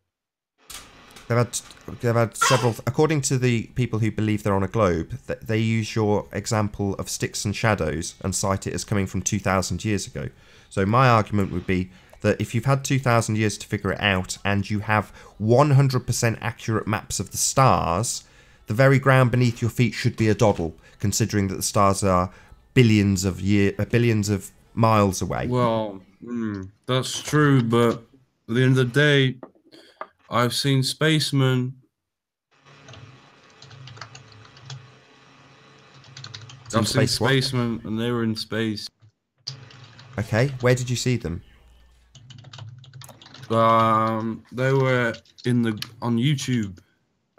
They've had several, according to the people who believe they're on a globe, they use your example of sticks and shadows and cite it as coming from 2,000 years ago. So my argument would be that if you've had 2,000 years to figure it out and you have 100% accurate maps of the stars, the very ground beneath your feet should be a doddle, considering that the stars are billions of miles away. Well, that's true, but at the end of the day, I've seen spacemen. I've seen spacemen, and they were in space. Okay, where did you see them? They were on YouTube.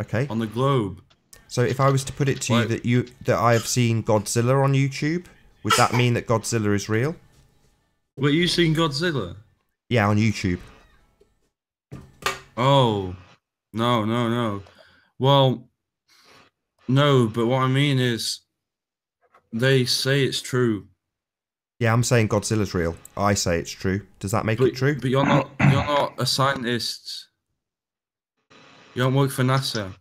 Okay. On the globe. So if I was to put it to you that I have seen Godzilla on YouTube, would that mean that Godzilla is real? Wait, you seen Godzilla? Yeah, on YouTube. Oh, no. Well, No, but what I mean is, they say it's true. Yeah, I'm saying Godzilla's real. I say it's true. Does that make it true? But you're not. You're not a scientist. You don't work for NASA.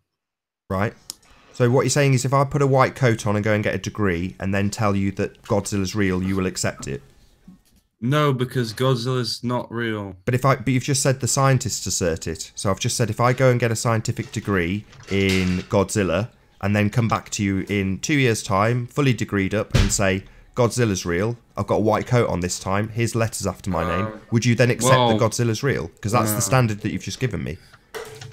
Right. So what you're saying is if I put a white coat on and go and get a degree and then tell you that Godzilla's real, you will accept it? No, because Godzilla's not real. But you've just said the scientists assert it. So I've just said if I go and get a scientific degree in Godzilla and then come back to you in 2 years' time, fully degreed up, and say Godzilla's real, I've got a white coat on this time, here's letters after my name, would you then accept that Godzilla's real? Because that's the standard that you've just given me.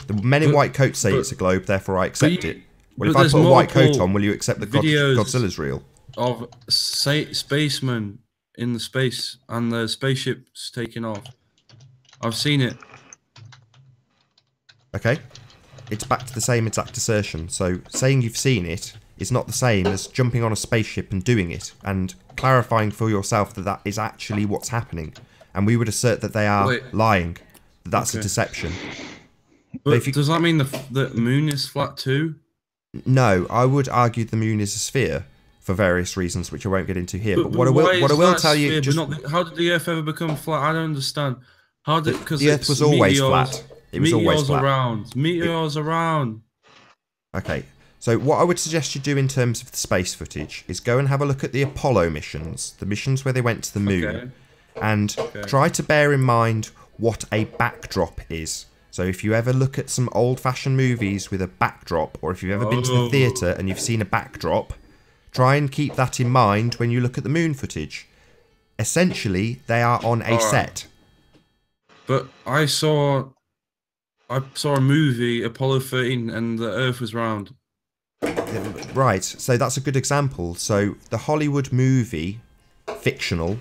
The men in white coats say it's a globe, therefore I accept it. Well, if I put a white coat on, will you accept that Godzilla's real? Of spacemen in the space and the spaceship's taking off. I've seen it. Okay. It's back to the same exact assertion. So saying you've seen it is not the same as jumping on a spaceship and doing it and clarifying for yourself that that is actually what's happening. And we would assert that they are lying. That that's a deception. But does that mean the moon is flat too? No, I would argue the moon is a sphere for various reasons, which I won't get into here. But what I will tell you, how did the Earth ever become flat? I don't understand. How did because the Earth was always flat. It was always flat. Meteors around. Okay, so what I would suggest you do in terms of the space footage is go and have a look at the Apollo missions, the missions where they went to the moon, and try to bear in mind what a backdrop is. So if you ever look at some old-fashioned movies with a backdrop, or if you've ever been to the theatre and you've seen a backdrop, try and keep that in mind when you look at the moon footage. Essentially, they are on a set. But I saw a movie, Apollo 13, and the Earth was round. Right, so that's a good example. So the Hollywood movie, fictional,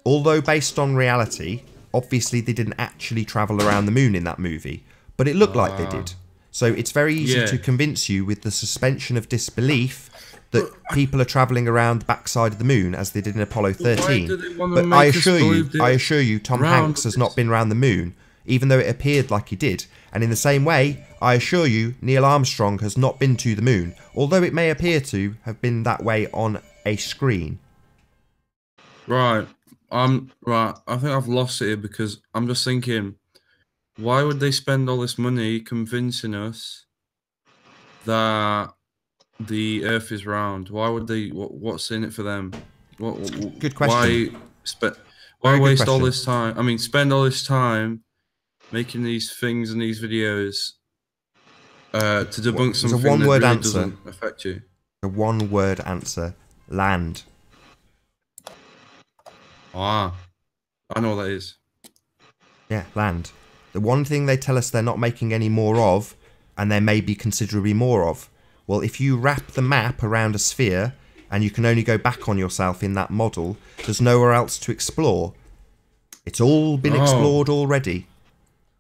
although based on reality, obviously they didn't actually travel around the moon in that movie, but it looked like they did. So it's very easy to convince you with the suspension of disbelief that people are travelling around the backside of the moon as they did in Apollo 13. But I assure you, Tom Hanks has not been around the moon, even though it appeared like he did. And in the same way, I assure you, Neil Armstrong has not been to the moon, although it may appear to have been that way on a screen. Right. Right. I think I've lost it here because I'm just thinking, why would they spend all this money convincing us that the Earth is round? Why would they? What's in it for them? Good question. Why waste all this time? I mean, spend all this time making these things and these videos to debunk something that really doesn't affect you. A one-word answer: land. Ah, I know what that is. Yeah, land. The one thing they tell us they're not making any more of, and there may be considerably more of. Well, if you wrap the map around a sphere, and you can only go back on yourself in that model, there's nowhere else to explore. It's all been explored already.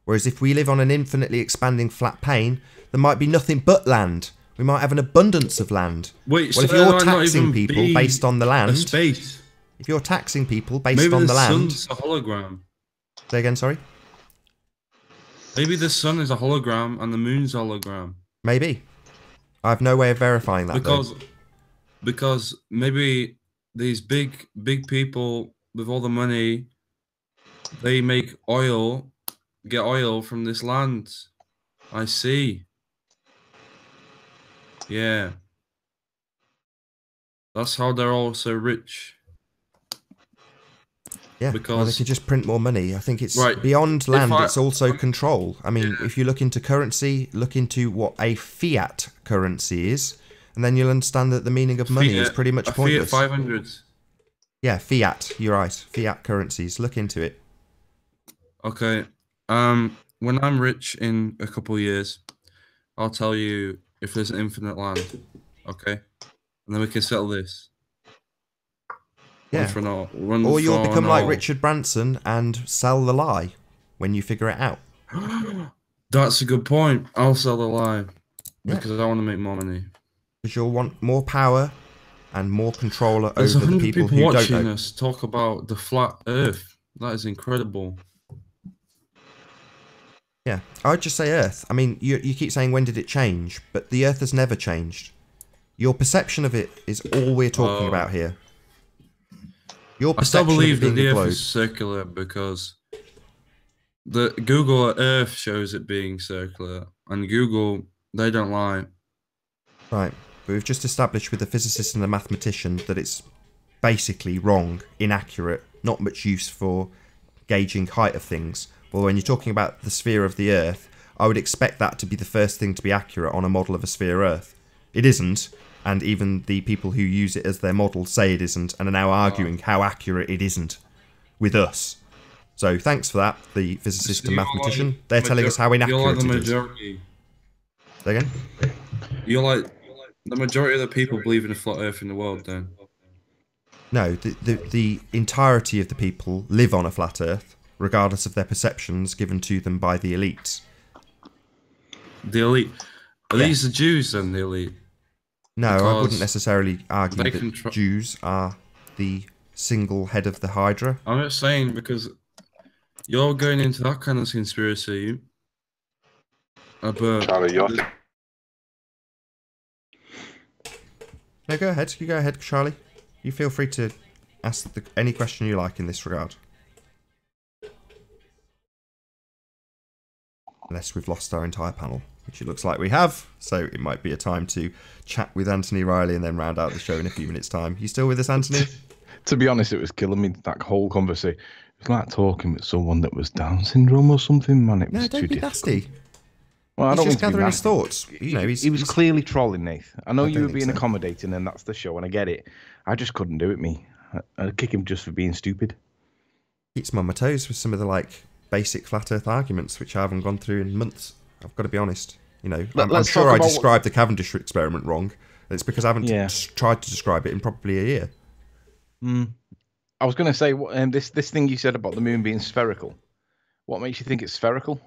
Whereas if we live on an infinitely expanding flat plane, there might be nothing but land. We might have an abundance of land. Wait, well, so if you're taxing people based on the land, space. If you're taxing people based on the land, maybe the sun's a hologram. Say again, sorry. Maybe the sun is a hologram and the moon's a hologram. Maybe. I have no way of verifying that. Because maybe these big people with all the money, they make oil, get oil from this land. I see. Yeah. That's how they're all so rich. Yeah, well, they can just print more money. I think it's beyond land, it's also control. I mean, if you look into currency, look into what a fiat currency is, and then you'll understand that the meaning of money is pretty much pointless. Fiat 500s. Yeah, fiat, you're right. Fiat currencies, look into it. Okay. When I'm rich in a couple of years, I'll tell you if there's an infinite land. Okay? And then we can settle this. Yeah. Or you'll become like Richard Branson and sell the lie when you figure it out. That's a good point. I'll sell the lie because I want to make more money. Because you'll want more power and more control over the people who don't know. There's 100 people watching us talk about the flat Earth. That is incredible. Yeah, I'd just say Earth. I mean, you keep saying when did it change, but the Earth has never changed. Your perception of it is all we're talking about here. Your I still perception believe of that it the being a Earth globe. is circular because the Google Earth shows it being circular, and Google, they don't lie. Right, but we've just established with the physicist and the mathematician that it's basically wrong, inaccurate, not much use for gauging height of things. Well, when you're talking about the sphere of the Earth, I would expect that to be the first thing to be accurate on a model of a sphere Earth. It isn't, and even the people who use it as their model say it isn't, and are now arguing how accurate it isn't with us. So thanks for that, the physicist and mathematician. They're telling us how inaccurate it is. Say again? You're like the majority of the people believe in a flat Earth in the world, then? No, the entirety of the people live on a flat Earth, regardless of their perceptions given to them by the elites. The elite. Are these the Jews then, the elite? No, I Because wouldn't necessarily argue they that Jews are the single head of the Hydra. I'm not saying because you're going into that kind of conspiracy. But Charlie, you're No, go ahead. You go ahead, Charlie. You feel free to ask any question you like in this regard. Unless we've lost our entire panel, which it looks like we have. So it might be a time to chat with Anthony Riley and then round out the show in a few minutes' time. You still with us, Anthony? To be honest, it was killing me, that whole conversation. It was like talking with someone that was Down syndrome or something, man. It was don't too be difficult. nasty. Well, I He's don't just mean to be gathering his nasty. thoughts. You know, He was clearly trolling, Nath. I know I you don't were think being so. accommodating, and that's the show, and I get it. I just couldn't do it, me. I'd kick him just for being stupid. keeps me on my toes with some of the like basic flat Earth arguments, which I haven't gone through in months. I've got to be honest. You know, I'm sure I described the Cavendish experiment wrong. It's because I haven't tried to describe it in probably a year. I was going to say, this thing you said about the moon being spherical. What makes you think it's spherical?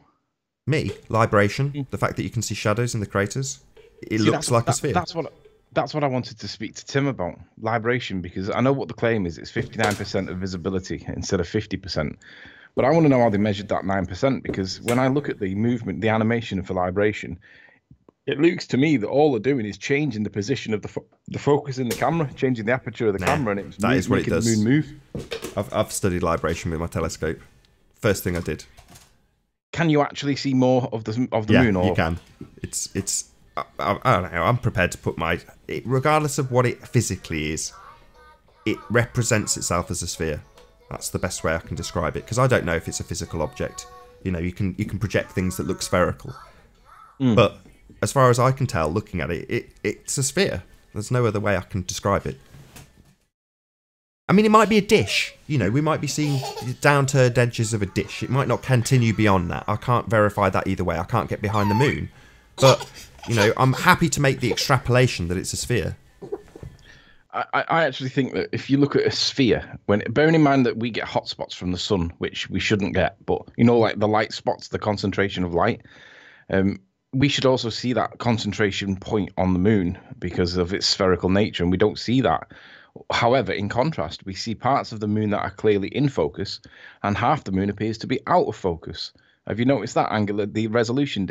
Me, libration. The fact that you can see shadows in the craters. It looks like a sphere. That's what I wanted to speak to Tim about, libration, because I know what the claim is. It's 59% of visibility instead of 50%. But I want to know how they measured that 9%, because when I look at the movement, the animation for libration, it looks to me that all they're doing is changing the position of the focus in the camera, changing the aperture of the camera, and it's making the moon move. I've studied libration with my telescope. First thing I did. Can you actually see more of the moon? Or? You can. It's. I don't know. I'm prepared to put regardless of what it physically is, it represents itself as a sphere. That's the best way I can describe it, because I don't know if it's a physical object. You know, you can project things that look spherical, but as far as I can tell, looking at it, it's a sphere. There's no other way I can describe it. I mean, it might be a dish. You know, we might be seeing downturned edges of a dish. It might not continue beyond that. I can't verify that either way. I can't get behind the moon. But, you know, I'm happy to make the extrapolation that it's a sphere. I actually think that if you look at a sphere, bearing in mind that we get hot spots from the sun, which we shouldn't get, but, you know, like the light spots, the concentration of light, we should also see that concentration point on the moon because of its spherical nature, and we don't see that. However, in contrast, we see parts of the moon that are clearly in focus, and half the moon appears to be out of focus. Have you noticed that, Angular, the resolution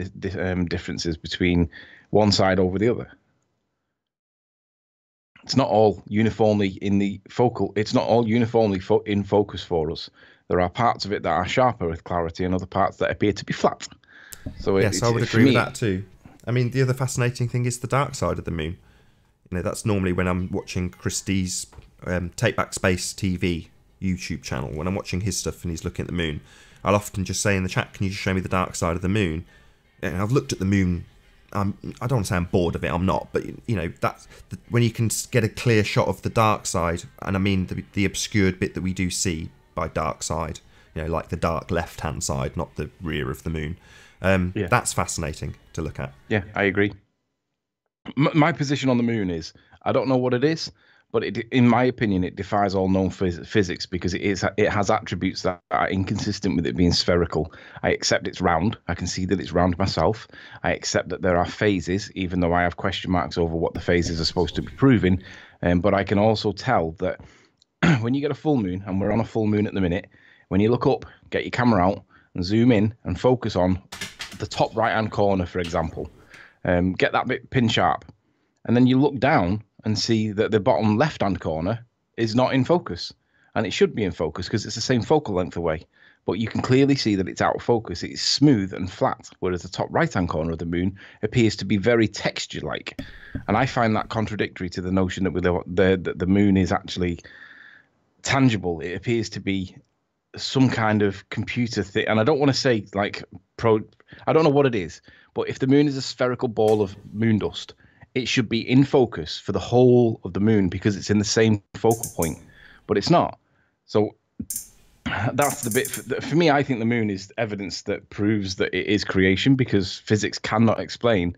differences between one side over the other? It's not all uniformly in the focal. It's not all uniformly in focus for us. There are parts of it that are sharper with clarity, and other parts that appear to be flat. So yes, I would agree with that too. I mean, the other fascinating thing is the dark side of the moon. You know, that's normally when I'm watching Christie's Take Back Space TV YouTube channel. When I'm watching his stuff and he's looking at the moon, I'll often just say in the chat, "Can you just show me the dark side of the moon?" And I've looked at the moon. I don't want to say I'm bored of it. I'm not, but you know, that's when you can get a clear shot of the dark side, and I mean the obscured bit that we do see by dark side. You know, like the dark left-hand side, not the rear of the moon. That's fascinating to look at. Yeah, I agree. My position on the moon is I don't know what it is, but in my opinion, it defies all known physics because it has attributes that are inconsistent with it being spherical. I accept it's round. I can see that it's round myself. I accept that there are phases, even though I have question marks over what the phases are supposed to be proving. But I can also tell that when you get a full moon, and we're on a full moon at the minute, when you look up, get your camera out and zoom in and focus on the top right-hand corner, for example. Get that bit pin sharp. And then you look down and see that the bottom left-hand corner is not in focus. And it should be in focus because it's the same focal length away. But you can clearly see that it's out of focus. It's smooth and flat, whereas the top right-hand corner of the moon appears to be very texture-like. And I find that contradictory to the notion that the moon is actually tangible. It appears to be some kind of computer thing. And I don't want to say like I don't know what it is, but if the moon is a spherical ball of moon dust, it should be in focus for the whole of the moon because it's in the same focal point, but it's not. So that's the bit for me. I think the moon is evidence that proves that it is creation because physics cannot explain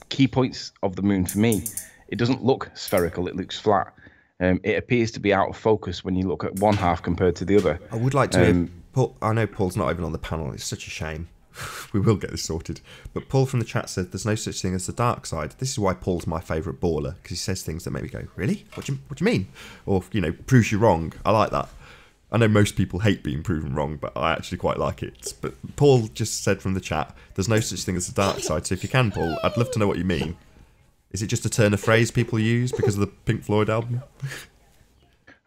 key points of the moon. For me, it doesn't look spherical, it looks flat. It appears to be out of focus when you look at one half compared to the other. I would like to Paul, I know Paul's not even on the panel, it's such a shame. We will get this sorted. But Paul from the chat said there's no such thing as the dark side. This is why Paul's my favourite baller, because he says things that make me go, really? What do you mean? Or, proves you wrong. I like that. I know most people hate being proven wrong, but I actually quite like it. But Paul just said from the chat, there's no such thing as the dark side. So if you can, Paul, I'd love to know what you mean. Is it just a turn of phrase people use because of the Pink Floyd album?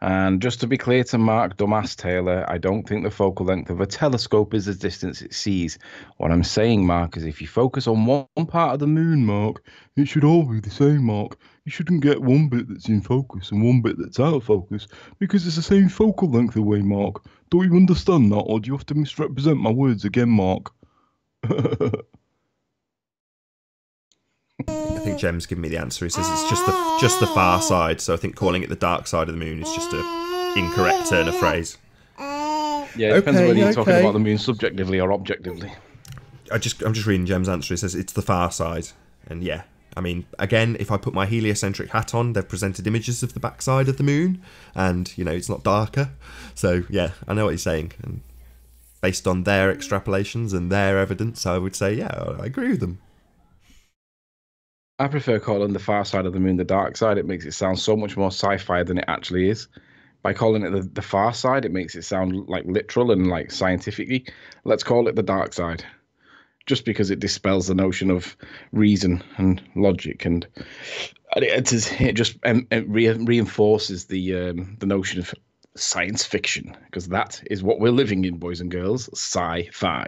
And just to be clear to Mark Dumbass Taylor, I don't think the focal length of a telescope is the distance it sees. What I'm saying, Mark, is if you focus on one part of the moon, Mark, it should all be the same, Mark. You shouldn't get one bit that's in focus and one bit that's out of focus, because it's the same focal length away, Mark. Don't you understand that, or do you have to misrepresent my words again, Mark? I think Jem's given me the answer. He says it's just the far side, so I think calling it the dark side of the moon is just a incorrect turn of phrase. Yeah, it depends whether you're talking about the moon subjectively or objectively. I'm just reading Jem's answer. He says it's the far side, and yeah, I mean, again, if I put my heliocentric hat on, they've presented images of the backside of the moon, and it's not darker. So yeah, I know what he's saying, and based on their extrapolations and their evidence, I would say yeah, I agree with them. I prefer calling the far side of the moon the dark side. It makes it sound so much more sci-fi than it actually is. By calling it the far side, it makes it sound like literal and like scientifically. Let's call it the dark side, just because it dispels the notion of reason and logic, and it just reinforces the notion of science fiction, because that is what we're living in, boys and girls. Sci-fi.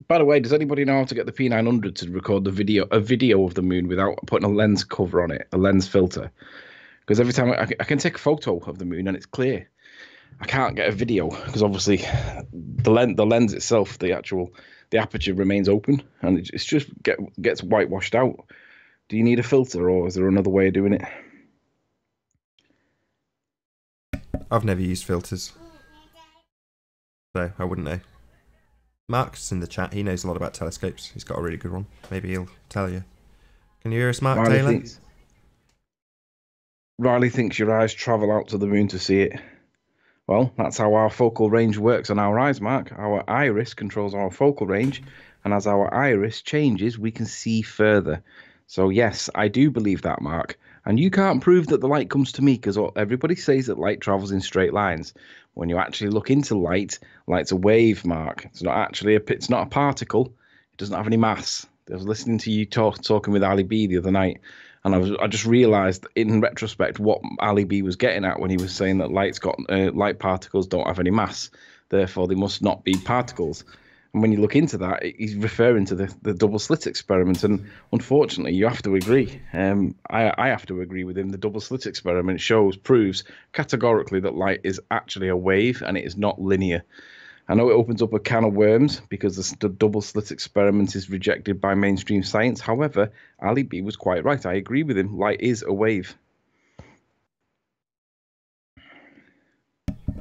By the way, does anybody know how to get the P900 to record a video of the moon without putting a lens cover on it, a lens filter? Because every time I can take a photo of the moon and it's clear, I can't get a video because obviously the lens itself, the aperture remains open and it's just gets whitewashed out. Do you need a filter, or is there another way of doing it? I've never used filters, so I wouldn't know. Mark's in the chat. He knows a lot about telescopes. He's got a really good one. Maybe he'll tell you. Can you hear us, Mark Taylor? Riley thinks your eyes travel out to the moon to see it. Well, that's how our focal range works on our eyes, Mark. Our iris controls our focal range, and as our iris changes, we can see further. So yes, I do believe that, Mark. And you can't prove that the light comes to me, because everybody says that light travels in straight lines. When you actually look into light, light's a wave, Mark. It's not actually it's not a particle. It doesn't have any mass. I was listening to you talking with Ali B the other night, and I just realised in retrospect what Ali B was getting at when he was saying that light particles don't have any mass, therefore they must not be particles. And when you look into that, he's referring to the double slit experiment, and unfortunately, you have to agree. I have to agree with him. The double slit experiment proves categorically that light is actually a wave and it is not linear. I know it opens up a can of worms because the double slit experiment is rejected by mainstream science. However, Ali B was quite right. I agree with him. Light is a wave.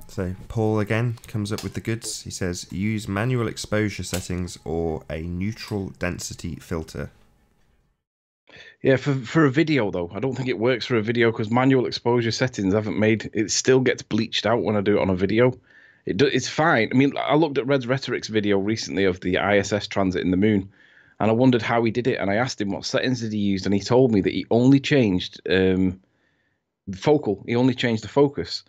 So Paul again comes up with the goods. He says use manual exposure settings or a neutral density filter. Yeah, for a video though, I don't think it works for a video because manual exposure settings haven't made it. Still gets bleached out when I do it on a video. It's fine. I mean, I looked at Red's Rhetoric's video recently of the ISS transit in the moon, and I wondered how he did it. And I asked him what settings did he use, and he told me that he only changed focal. He only changed the focus.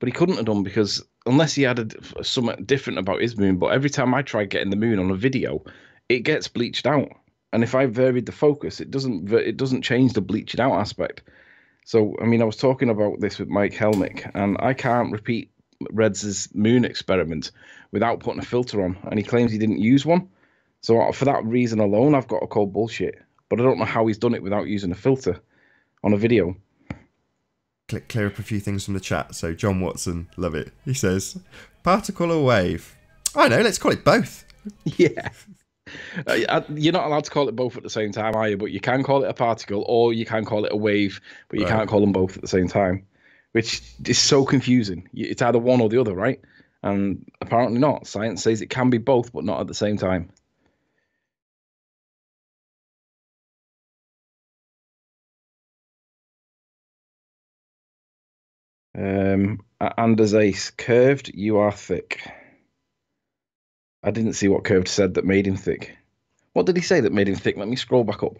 But he couldn't have done because unless he had something different about his moon. But every time I try getting the moon on a video, it gets bleached out. and if I varied the focus, it doesn't change the bleaching out aspect. So, I mean, I was talking about this with Mike Helmick, and I can't repeat Reds' moon experiment without putting a filter on, and he claims he didn't use one. So for that reason alone, I've got to call bullshit. But I don't know how he's done it without using a filter on a video. Clear up a few things from the chat. So John Watson, love it. He says, particle or wave? I know, let's call it both. Yeah. You're not allowed to call it both at the same time, are you? But you can call it a particle or you can call it a wave, but you can't call them both at the same time, which is so confusing. It's either one or the other, right? And apparently not. Science says it can be both, but not at the same time. Anders Ace, curved, you are thick. I didn't see what curved said that made him thick. What did he say that made him thick? Let me scroll back up.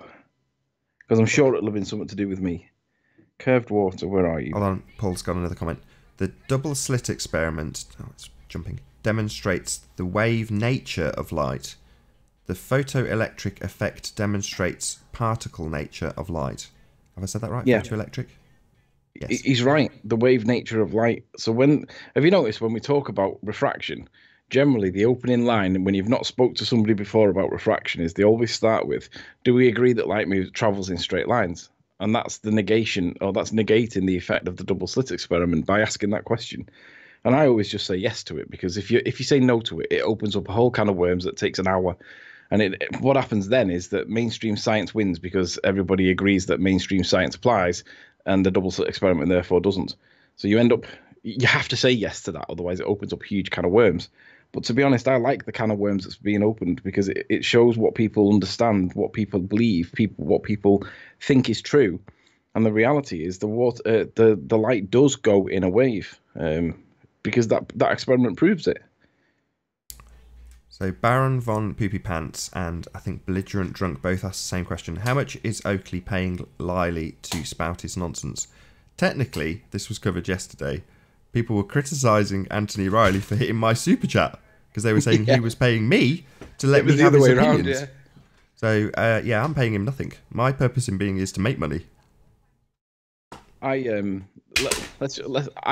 Because I'm sure it'll have been something to do with me. Curved water, where are you? Hold on, Paul's got another comment. The double slit experiment, it's jumping, demonstrates the wave nature of light. The photoelectric effect demonstrates particle nature of light. Have I said that right? Yeah. Photoelectric? Yes. He's right. The wave nature of light. So have you noticed when we talk about refraction, generally the opening line, when you've not spoke to somebody before about refraction, is they always start with, do we agree that light travels in straight lines? And that's the negation, or that's negating the effect of the double slit experiment by asking that question. And I always just say yes to it, because if you say no to it, it opens up a whole can of worms that takes an hour. And what happens then is that mainstream science wins because everybody agrees that mainstream science applies, and the double slit experiment therefore doesn't. So you have to say yes to that, otherwise it opens up a huge can of worms. But to be honest, I like the can of worms that's being opened because it shows what people understand, what people believe, what people think is true. And the reality is the light does go in a wave, because that experiment proves it. So Baron von Poopy Pants and I think Belligerent Drunk both asked the same question. How much is Oakley paying Liley to spout his nonsense? Technically, this was covered yesterday. People were criticising Anthony Riley for hitting my super chat because they were saying he was paying me to let me have his opinions. Yeah. So yeah, I'm paying him nothing. My purpose in being is to make money. I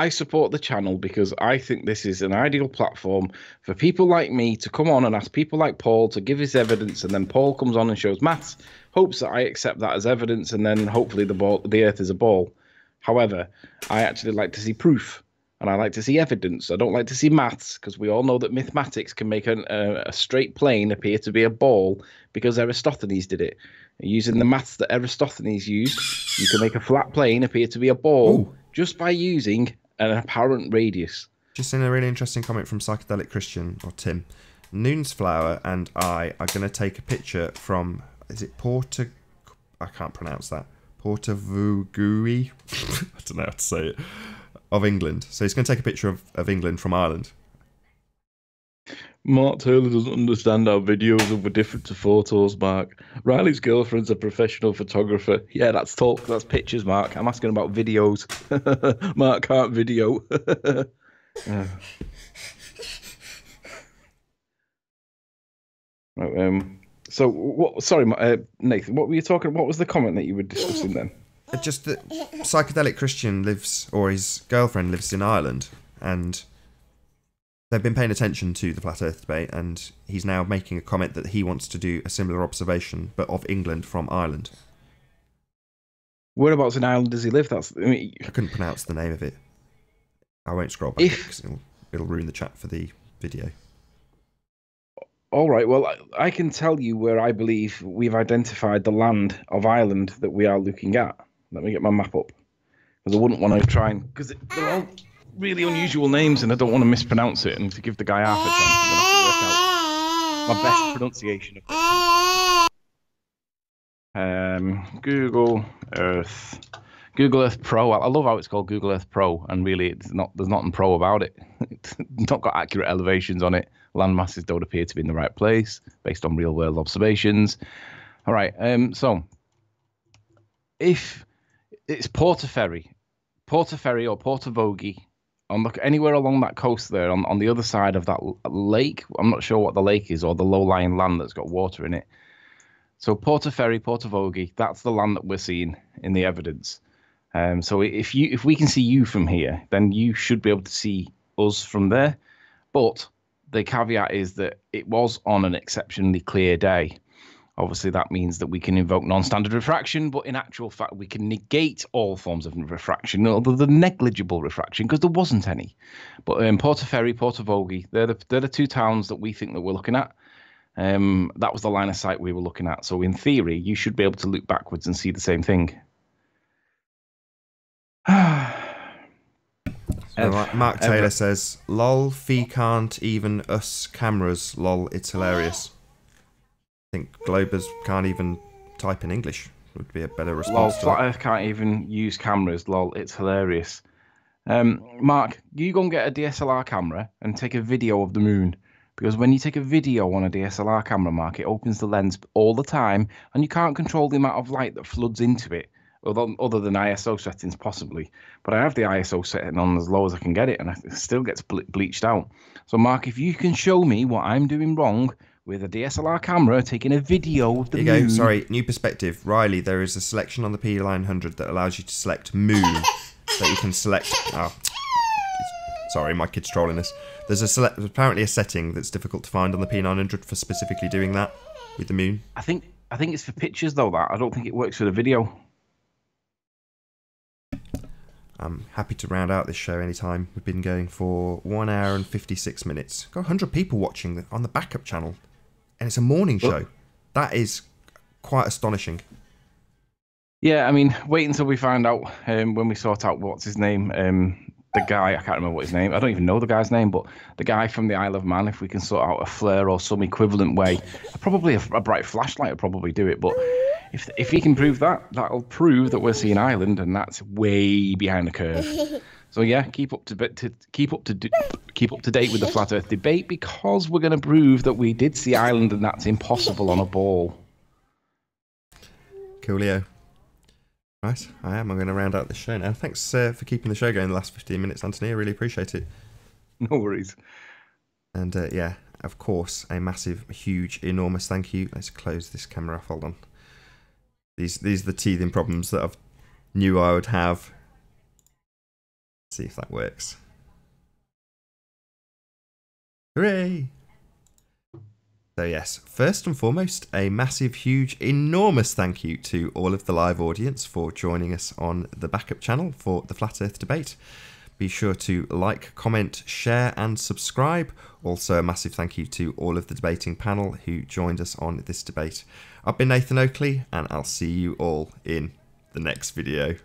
support the channel because I think this is an ideal platform for people like me to come on and ask people like Paul to give his evidence, and then Paul comes on and shows maths, hopes that I accept that as evidence, and then hopefully the Earth is a ball. However, I actually like to see proof, and I like to see evidence. I don't like to see maths, because we all know that mathematics can make a straight plane appear to be a ball because Aristophanes did it. Using the maths that Aristophanes used, you can make a flat plane appear to be a ball just by using an apparent radius. Just in a really interesting comment from Psychedelic Christian, or Tim. Noon's Flower and I are going to take a picture from, is it I can't pronounce that. Portavugui? I don't know how to say it. Of England. So he's going to take a picture of England from Ireland. Mark Taylor doesn't understand how videos are different to photos, Mark. Riley's girlfriend's a professional photographer. Yeah, that's talk. That's pictures, Mark. I'm asking about videos. Mark can't video. So, what? Sorry, Nathan. What were you talking about? What was the comment that you were discussing then? Just that Psychedelic Christian lives, or his girlfriend lives in Ireland, and they've been paying attention to the Flat Earth debate, and he's now making a comment that he wants to do a similar observation, but of England from Ireland. Whereabouts in Ireland does he live? I couldn't pronounce the name of it. I won't scroll back because it'll ruin the chat for the video. All right, well, I can tell you where I believe we've identified the land of Ireland that we are looking at. Let me get my map up, because I wouldn't want to try and... Because they're all really unusual names, and I don't want to mispronounce it, and to give the guy half a chance, I'm going to have to work out my best pronunciation of it. Google Earth Pro. I love how it's called Google Earth Pro, and really there's nothing pro about it. It's not got accurate elevations on it. Land masses don't appear to be in the right place based on real world observations. All right, so if it's Portaferry or Portavogie, anywhere along that coast there, on the other side of that lake, I'm not sure what the lake is, or the low-lying land that's got water in it. So Portaferry, Portavogie, that's the land that we're seeing in the evidence. So if we can see you from here, then you should be able to see us from there. But the caveat is that it was on an exceptionally clear day. Obviously, that means that we can invoke non-standard refraction, but in actual fact, we can negate all forms of refraction, other than negligible refraction, because there wasn't any. But Portaferry, Portavogie, they're the two towns that we think that we're looking at. That was the line of sight we were looking at. So in theory, you should be able to look backwards and see the same thing. Mark Taylor says, "Lol, fee can't even us cameras. Lol, it's hilarious." I think Globers can't even type in English. Would be a better response. Lol, Flat Earth can't even use cameras. Lol, it's hilarious. Mark, you go and get a DSLR camera and take a video of the moon. Because when you take a video on a DSLR camera, Mark, it opens the lens all the time, and you can't control the amount of light that floods into it, other than ISO settings possibly. But I have the ISO setting on as low as I can get it, and it still gets bleached out. So, Mark, if you can show me what I'm doing wrong with a DSLR camera taking a video of the moon... There you go. Sorry, new perspective. Riley, there is a selection on the P900 that allows you to select moon, that you can select... Oh, sorry, my kid's trolling us. There's apparently a setting that's difficult to find on the P900 for specifically doing that with the moon. I think it's for pictures though. That I don't think it works for the video. I'm happy to round out this show anytime. We've been going for 1 hour and 56 minutes. Got 100 people watching on the backup channel, and it's a morning show. That is quite astonishing. Yeah, I mean, wait until we find out when we sort out what's his name. The guy, I can't remember what his name. I don't even know the guy's name, but the guy from the Isle of Man. If we can sort out a flare or some equivalent way, probably a bright flashlight will probably do it. But if he can prove that, that'll prove that we're seeing Ireland, and that's way behind the curve. So yeah, keep up to date with the flat Earth debate, because we're going to prove that we did see Ireland, and that's impossible on a ball. Coolio. Right, I'm going to round out this show now. Thanks for keeping the show going the last 15 minutes, Anthony. I really appreciate it. No worries. And yeah, of course, a massive, huge, enormous thank you. Let's close this camera off. Hold on. These are the teething problems that I knew I would have. Let's see if that works. Hooray! So yes, first and foremost, a massive, huge, enormous thank you to all of the live audience for joining us on the backup channel for the Flat Earth debate. Be sure to like, comment, share and subscribe. Also a massive thank you to all of the debating panel who joined us on this debate. I've been Nathan Oakley, and I'll see you all in the next video.